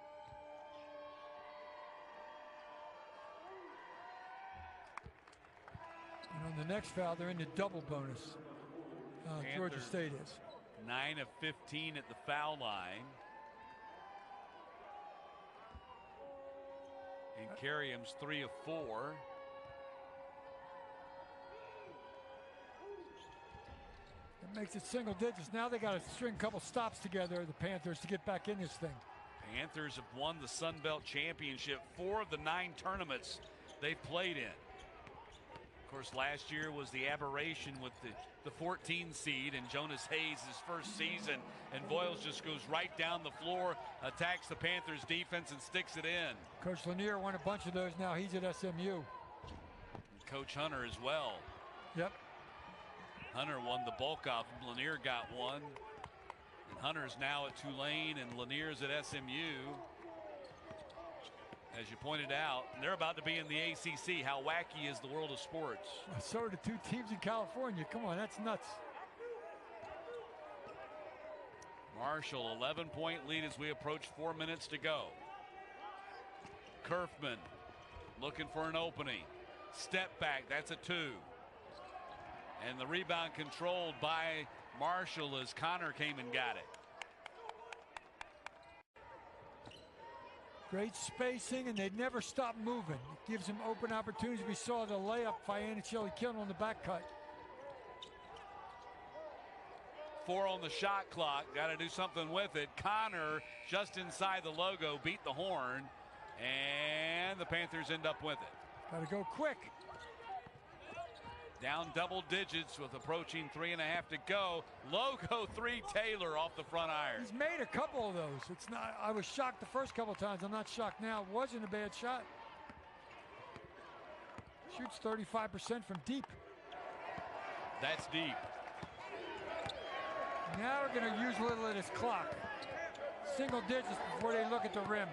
Speaker 1: And on the next foul, they're in the double bonus. Georgia State is.
Speaker 2: 9 of 15 at the foul line. Incarium's 3 of 4.
Speaker 1: It makes it single digits. Now they got to string a couple stops together, the Panthers, to get back in this thing.
Speaker 2: Panthers have won the Sun Belt Championship 4 of the 9 tournaments they've played in. Of course, last year was the aberration with the 14 seed and Jonas Hayes' first season, and Voyles just goes right down the floor, attacks the Panthers defense and sticks it in.
Speaker 1: Coach Lanier won a bunch of those. Now he's at SMU.
Speaker 2: And Coach Hunter as well.
Speaker 1: Yep.
Speaker 2: Hunter won the bulk of them. Lanier got one. And Hunter's now at Tulane and Lanier's at SMU. As you pointed out, they're about to be in the ACC. How wacky is the world of sports?
Speaker 1: So are the 2 teams in California. Come on, that's nuts.
Speaker 2: Marshall, 11-point lead as we approach 4 minutes to go. Kerfman looking for an opening. Step back, that's a 2. And the rebound controlled by Marshall as Connor came and got it.
Speaker 1: Great spacing, and they never stop moving. It gives them open opportunities. We saw the layup by Anochili Killen on the back cut.
Speaker 2: 4 on the shot clock. Got to do something with it. Connor just inside the logo, beat the horn, and the Panthers end up with it.
Speaker 1: Got to go quick.
Speaker 2: Down double digits with approaching 3.5 to go. Logo 3 Taylor off the front iron.
Speaker 1: He's made a couple of those. It's not. I was shocked the first couple of times. I'm not shocked now. It wasn't a bad shot. Shoots 35% from deep.
Speaker 2: That's deep.
Speaker 1: Now we're going to use a little of this clock. Single digits before they look at the rim.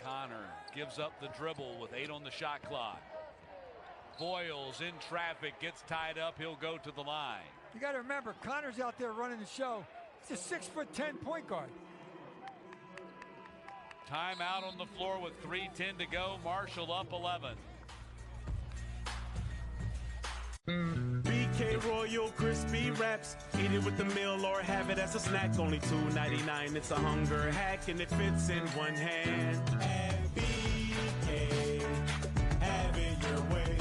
Speaker 2: Connor gives up the dribble with 8 on the shot clock. Voyles in traffic, gets tied up. He'll go to the line.
Speaker 1: You got to remember, Connor's out there running the show. He's a 6'10" point guard.
Speaker 2: Timeout on the floor with 3:10 to go. Marshall up 11.
Speaker 3: BK Royal Crispy Wraps. Eat it with the meal or have it as a snack. Only $2.99. It's a hunger hack and it fits in one hand. And BK, have it your way.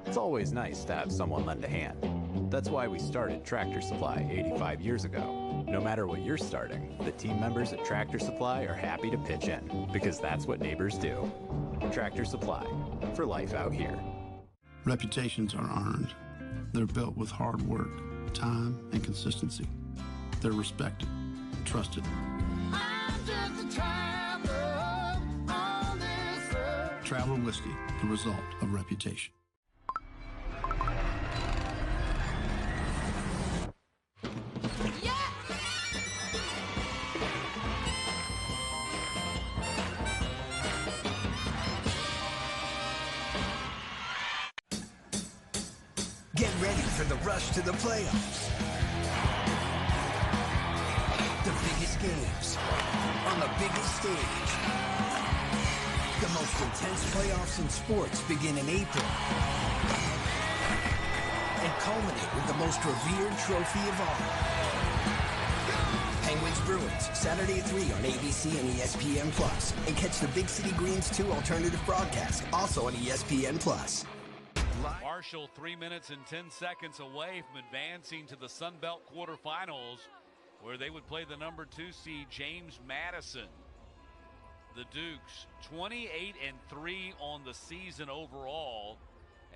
Speaker 6: It's always nice to have someone lend a hand. That's why we started Tractor Supply 85 years ago. No matter what you're starting, the team members at Tractor Supply are happy to pitch in, because that's what neighbors do. Tractor Supply, for life out here.
Speaker 10: Reputations are earned. They're built with hard work, time, and consistency. They're respected, trusted.
Speaker 19: I'm just a traveler on this earth.
Speaker 10: Traveler Whiskey, the result of reputation.
Speaker 7: Get ready for the rush to the playoffs. The biggest games on the biggest stage. The most intense playoffs in sports begin in April and culminate with the most revered trophy of all. Penguins Bruins, Saturday at 3 on ABC and ESPN Plus. And catch the Big City Greens 2 alternative broadcast, also on ESPN Plus.
Speaker 2: Marshall 3 minutes and 10 seconds away from advancing to the Sun Belt quarterfinals, where they would play the number 2 seed James Madison. The Dukes 28-3 on the season overall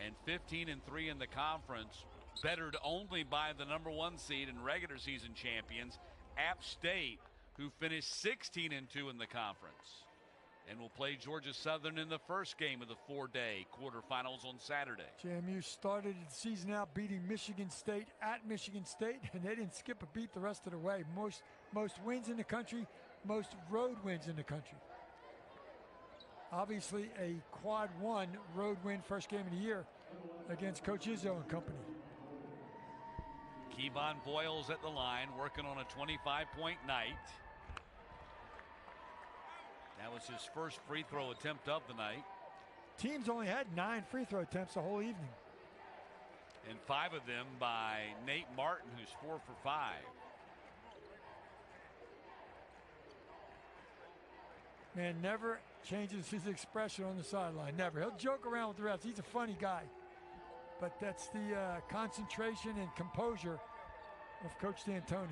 Speaker 2: and 15-3 in the conference, bettered only by the #1 seed and regular season champions, App State, who finished 16-2 in the conference and will play Georgia Southern in the first game of the 4-day quarterfinals on Saturday.
Speaker 1: JMU started the season out beating Michigan State at Michigan State, and they didn't skip a beat the rest of the way. Most wins in the country, most road wins in the country. Obviously a quad 1 road win first game of the year against Coach Izzo and company.
Speaker 2: Kevon Voyles at the line, working on a 25-point night. That was his first free throw attempt of the night.
Speaker 1: Teams only had 9 free throw attempts the whole evening.
Speaker 2: And 5 of them by Nate Martin, who's 4 for 5.
Speaker 1: Man never changes his expression on the sideline. Never. He'll joke around with the refs. He's a funny guy. But that's the concentration and composure of Coach D'Antoni.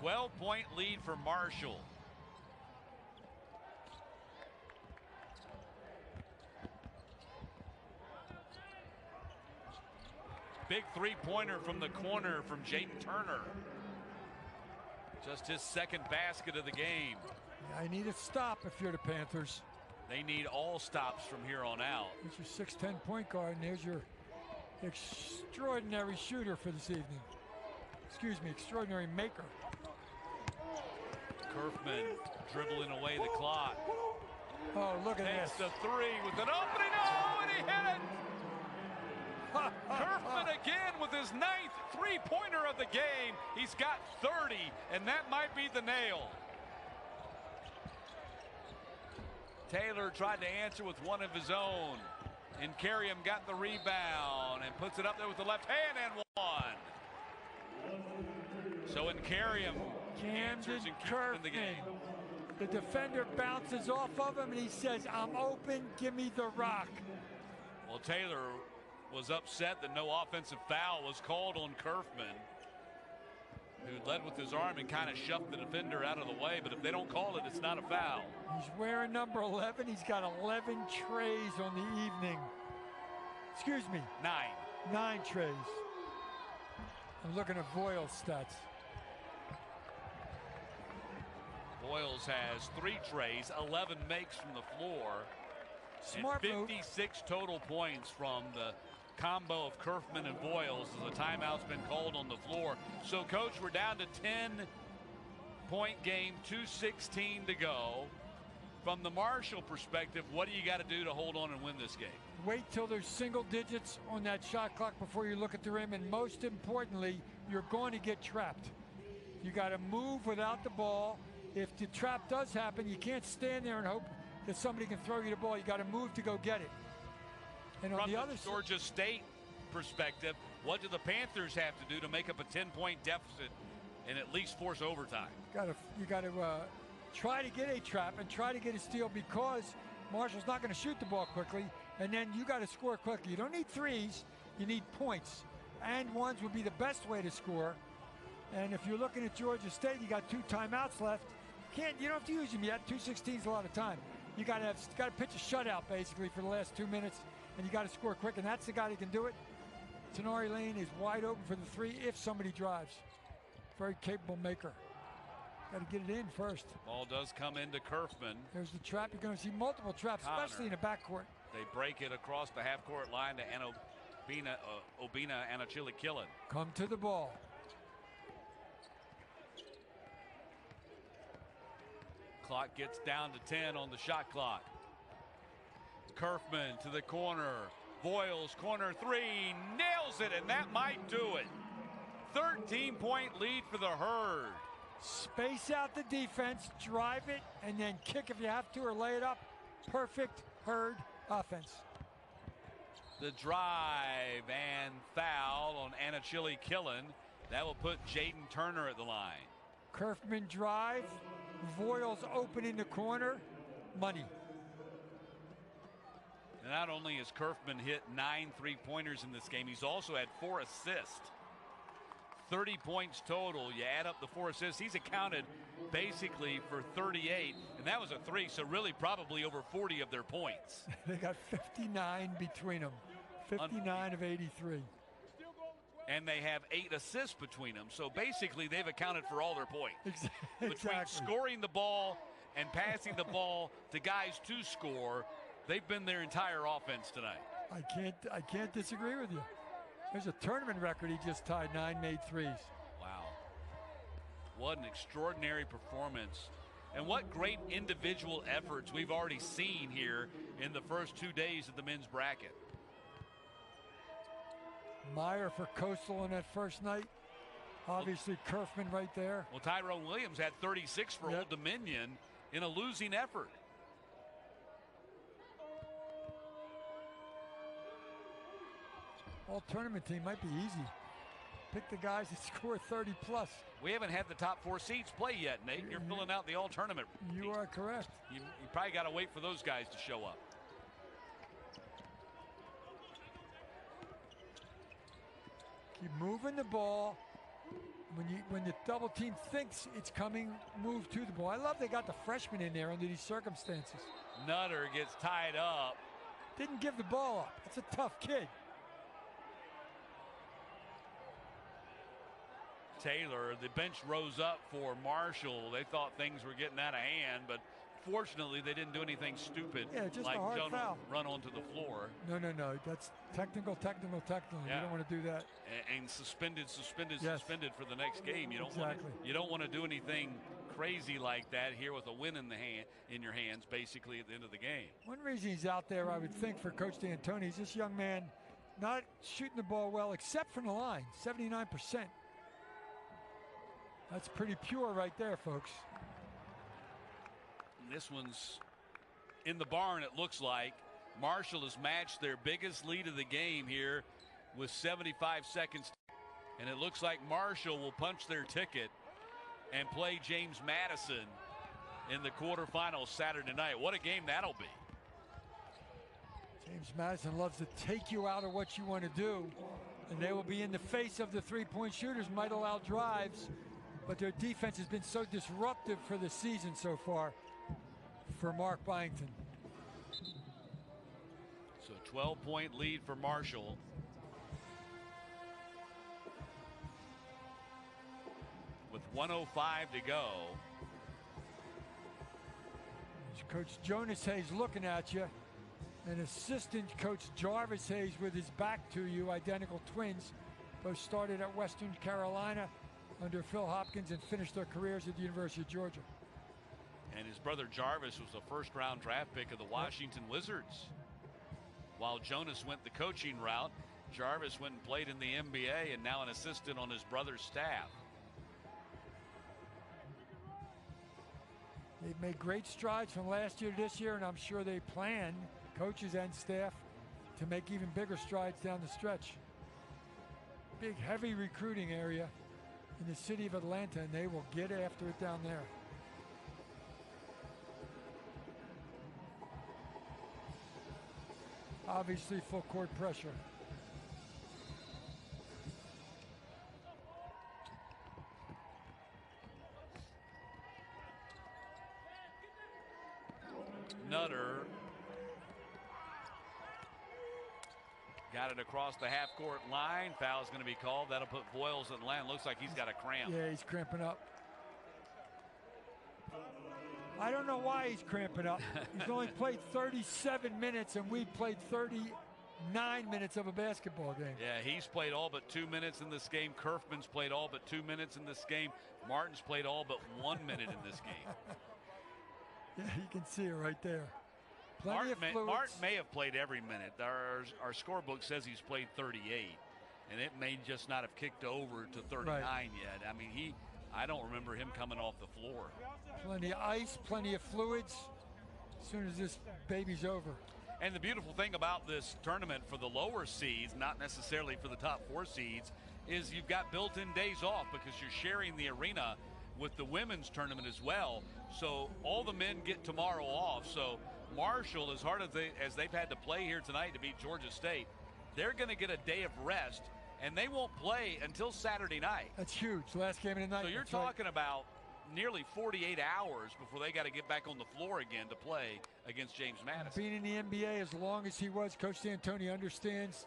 Speaker 2: 12-point lead for Marshall. Big three-pointer from the corner from Jaden Turner. Just his second basket of the game.
Speaker 1: I need a stop if you're the Panthers.
Speaker 2: They need all stops from here on out.
Speaker 1: There's your 6'10" point guard, and there's your extraordinary shooter for this evening. Excuse me, extraordinary maker.
Speaker 2: Kerfman dribbling away the clock.
Speaker 1: Oh, look at this.
Speaker 2: Takes the three with an opening. Oh, and he hit it. Kerfman again with his 9th three-pointer of the game. He's got 30, and that might be the nail. Taylor tried to answer with one of his own, and Carriam got the rebound and puts it up there with the left hand and one. So in Carriam answers and keeps in the game.
Speaker 1: The defender bounces off of him and he says, "I'm open, give me the rock."
Speaker 2: Well, Taylor was upset that no offensive foul was called on Kerfman, who led with his arm and kind of shoved the defender out of the way. But if they don't call it, it's not a foul.
Speaker 1: He's wearing number 11. He's got 11 trays on the evening. Excuse me.
Speaker 2: 9.
Speaker 1: 9 trays. I'm looking at Voyles' stats.
Speaker 2: Voyles has 3 trays, 11 makes from the floor,
Speaker 1: Smart
Speaker 2: and 56 total points from the combo of Kerfman and Voyles as a timeout's been called on the floor. So, Coach, we're down to 10-point game, 2:16 to go. From the Marshall perspective, what do you got to do to hold on and win this game?
Speaker 1: Wait till there's single digits on that shot clock before you look at the rim, and most importantly, you're going to get trapped. You got to move without the ball. If the trap does happen, you can't stand there and hope that somebody can throw you the ball. You got to move to go get it. And on
Speaker 2: From
Speaker 1: the other
Speaker 2: Georgia State perspective, what do the Panthers have to do to make up a 10-point deficit and at least force overtime?
Speaker 1: You got to try to get a trap and try to get a steal, because Marshall's not going to shoot the ball quickly, and then you got to score quickly. You don't need threes, you need points, and ones would be the best way to score. And if you're looking at Georgia State, you got 2 timeouts left. You don't have to use them yet. 2:16 is a lot of time. You got to pitch a shutout basically for the last 2 minutes, and you got to score quick. And that's the guy that can do it. Tenari Lane is wide open for the 3 if somebody drives. Very capable maker. Got to get it in first.
Speaker 2: Ball does come into Kerfman.
Speaker 1: There's the trap. You're going to see multiple traps, especially in the backcourt.
Speaker 2: They break it across the half-court line to Obina Anachili Killen.
Speaker 1: Come to the ball.
Speaker 2: Clock gets down to 10 on the shot clock. Kerfman to the corner. Voyles, corner 3, nails it, and that might do it. 13-point lead for the Herd.
Speaker 1: Space out the defense, drive it, and then kick if you have to or lay it up. Perfect Herd offense.
Speaker 2: The drive and foul on Anachili Killen. That will put Jaden Turner at the line.
Speaker 1: Kerfman drive. Voyles open in the corner. Money.
Speaker 2: And not only has Kerfman hit 9 three-pointers in this game, he's also had 4 assists. 30 points total. You add up the 4 assists. He's accounted basically for 38, and that was a 3, so really probably over 40 of their points.
Speaker 1: They got 59 between them, 59 of 83.
Speaker 2: And they have 8 assists between them, so basically they've accounted for all their points.
Speaker 1: Exactly.
Speaker 2: Between scoring the ball and passing the ball to guys to score, they've been their entire offense tonight.
Speaker 1: I can't disagree with you. There's a tournament record he just tied, 9 made threes.
Speaker 2: Wow. What an extraordinary performance. And what great individual efforts we've already seen here in the first 2 days of the men's bracket.
Speaker 1: Meyer for Coastal in that first night. Obviously, Kerfman right there.
Speaker 2: Well, Tyrone Williams had 36 for Old Dominion in a losing effort.
Speaker 1: All tournament team might be easy. Pick the guys that score 30 plus.
Speaker 2: We haven't had the top 4 seeds play yet, Nate. You're filling out the all tournament.
Speaker 1: You are correct.
Speaker 2: You probably got to wait for those guys to show up.
Speaker 1: Keep moving the ball. When the double team thinks it's coming, move to the ball. I love they got the freshman in there under these circumstances.
Speaker 2: Nutter gets tied up.
Speaker 1: Didn't give the ball up. That's a tough kid.
Speaker 2: Taylor, the bench rose up for Marshall. They thought things were getting out of hand, but fortunately they didn't do anything stupid,
Speaker 1: yeah, just
Speaker 2: like
Speaker 1: a hard foul.
Speaker 2: Run onto the floor.
Speaker 1: No. That's technical. Yeah. You don't want to do that.
Speaker 2: And suspended
Speaker 1: Yes.
Speaker 2: for the next game. You don't
Speaker 1: exactly.
Speaker 2: You don't want to do anything crazy like that here with a win in your hands, basically at the end of the game.
Speaker 1: One reason he's out there, I would think, for Coach D'Antoni, is this young man not shooting the ball well, except from the line, 79%. That's pretty pure right there, folks.
Speaker 2: And this one's in the barn, it looks like. Marshall has matched their biggest lead of the game here with 75 seconds. And it looks like Marshall will punch their ticket and play James Madison in the quarterfinals Saturday night. What a game that'll be.
Speaker 1: James Madison loves to take you out of what you want to do. And they will be in the face of the three-point shooters, might allow drives. But their defense has been so disruptive for the season so far for Mark Byington.
Speaker 2: So 12-point lead for Marshall. With 1:05 to go.
Speaker 1: Coach Jonas Hayes looking at you. And assistant coach Jarvis Hayes with his back to you, identical twins. Both started at Western Carolina under Phil Hopkins and finished their careers at the University of Georgia.
Speaker 2: And his brother Jarvis was a first-round draft pick of the Washington Wizards. While Jonas went the coaching route, Jarvis went and played in the NBA and now an assistant on his brother's staff.
Speaker 1: They've made great strides from last year to this year, and I'm sure they plan, coaches and staff, to make even bigger strides down the stretch. Big, heavy recruiting area in the city of Atlanta, and they will get after it down there. Obviously, full court pressure.
Speaker 2: Nutter got it across the half-court line. Foul's going to be called. That'll put Voyles in line. Looks like he's got a cramp.
Speaker 1: Yeah, he's cramping up. I don't know why he's cramping up. He's only played 37 minutes, and we played 39 minutes of a basketball game.
Speaker 2: Yeah, he's played all but 2 minutes in this game. Kerfman's played all but 2 minutes in this game. Martin's played all but 1 minute in this game.
Speaker 1: Yeah, you can see it right there. Plenty of fluids.
Speaker 2: Martin may have played every minute. Our scorebook says he's played 38, and it may just not have kicked over to 39 yet. I mean, I don't remember him coming off the floor.
Speaker 1: Plenty of ice, plenty of fluids as soon as this baby's over.
Speaker 2: And the beautiful thing about this tournament for the lower seeds, not necessarily for the top 4 seeds, is you've got built-in days off because you're sharing the arena with the women's tournament as well. So all the men get tomorrow off. So Marshall, as hard as they've had to play here tonight to beat Georgia State, they're going to get a day of rest, and they won't play until Saturday night.
Speaker 1: That's huge. Last game of the night.
Speaker 2: So you're talking about nearly 48 hours before they got to get back on the floor again to play against James Madison.
Speaker 1: Being in the NBA as long as he was, Coach D'Antoni understands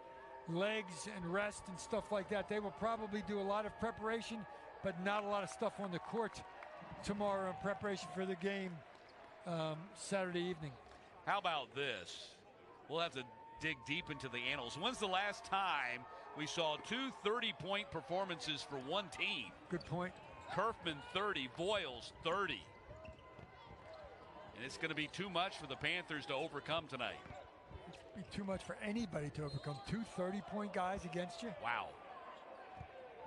Speaker 1: legs and rest and stuff like that. They will probably do a lot of preparation, but not a lot of stuff on the court tomorrow in preparation for the game Saturday evening.
Speaker 2: How about this? We'll have to dig deep into the annals. When's the last time we saw two 30-point performances for one team?
Speaker 1: Good point.
Speaker 2: Kerfman 30, Voyles 30. And it's going to be too much for the Panthers to overcome tonight.
Speaker 1: It'd be too much for anybody to overcome. Two 30-point guys against you.
Speaker 2: Wow.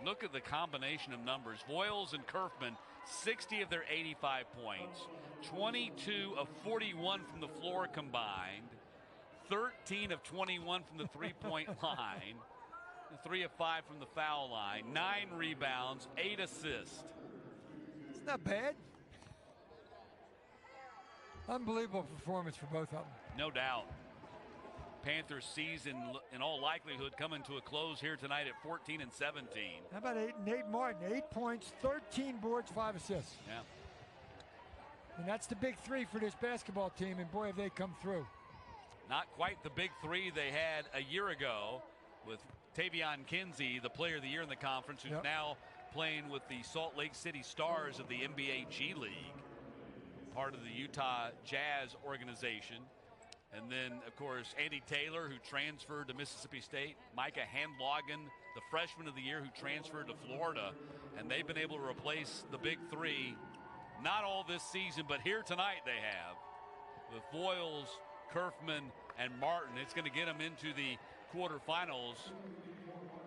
Speaker 2: Look at the combination of numbers. Voyles and Kerfman, 60 of their 85 points. 22 of 41 from the floor combined. 13 of 21 from the three-point line. 3 of 5 from the foul line. 9 rebounds, 8 assists.
Speaker 1: It's not bad. Unbelievable performance for both of them.
Speaker 2: No doubt. Panthers season, in all likelihood, coming to a close here tonight at 14-17.
Speaker 1: How about Nate Martin? 8 points, 13 boards, 5 assists.
Speaker 2: Yeah.
Speaker 1: And that's the big three for this basketball team, and boy, have they come through.
Speaker 2: Not quite the big three they had a year ago with Tavion Kinsey, the player of the year in the conference, who's now playing with the Salt Lake City Stars of the NBA G League, part of the Utah Jazz organization. And then, of course, Andy Taylor, who transferred to Mississippi State. Micah Handlogan, the freshman of the year, who transferred to Florida. And they've been able to replace the big three, not all this season, but here tonight they have. With Voyles, Kerfman, and Martin. It's going to get them into the quarterfinals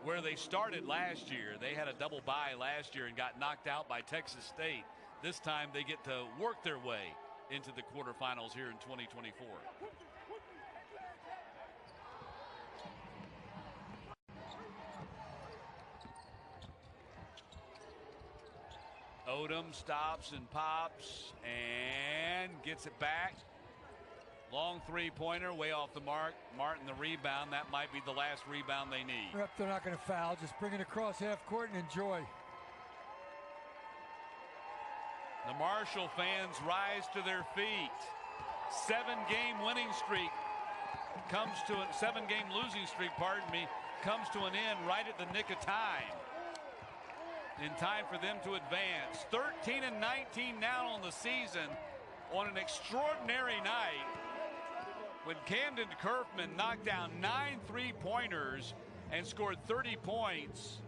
Speaker 2: where they started last year. They had a double bye last year and got knocked out by Texas State. This time they get to work their way into the quarterfinals here in 2024. Odom stops and pops and gets it back. Long three-pointer, way off the mark. Martin the rebound. That might be the last rebound they need.
Speaker 1: Yep, they're not going to foul. Just bring it across half court and enjoy.
Speaker 2: The Marshall fans rise to their feet. 7-game winning streak comes to a 7-game losing streak, pardon me, comes to an end right at the nick of time. In time for them to advance. 13-19 now on the season on an extraordinary night when Camden Kerfman knocked down 9 3-pointers and scored 30 points.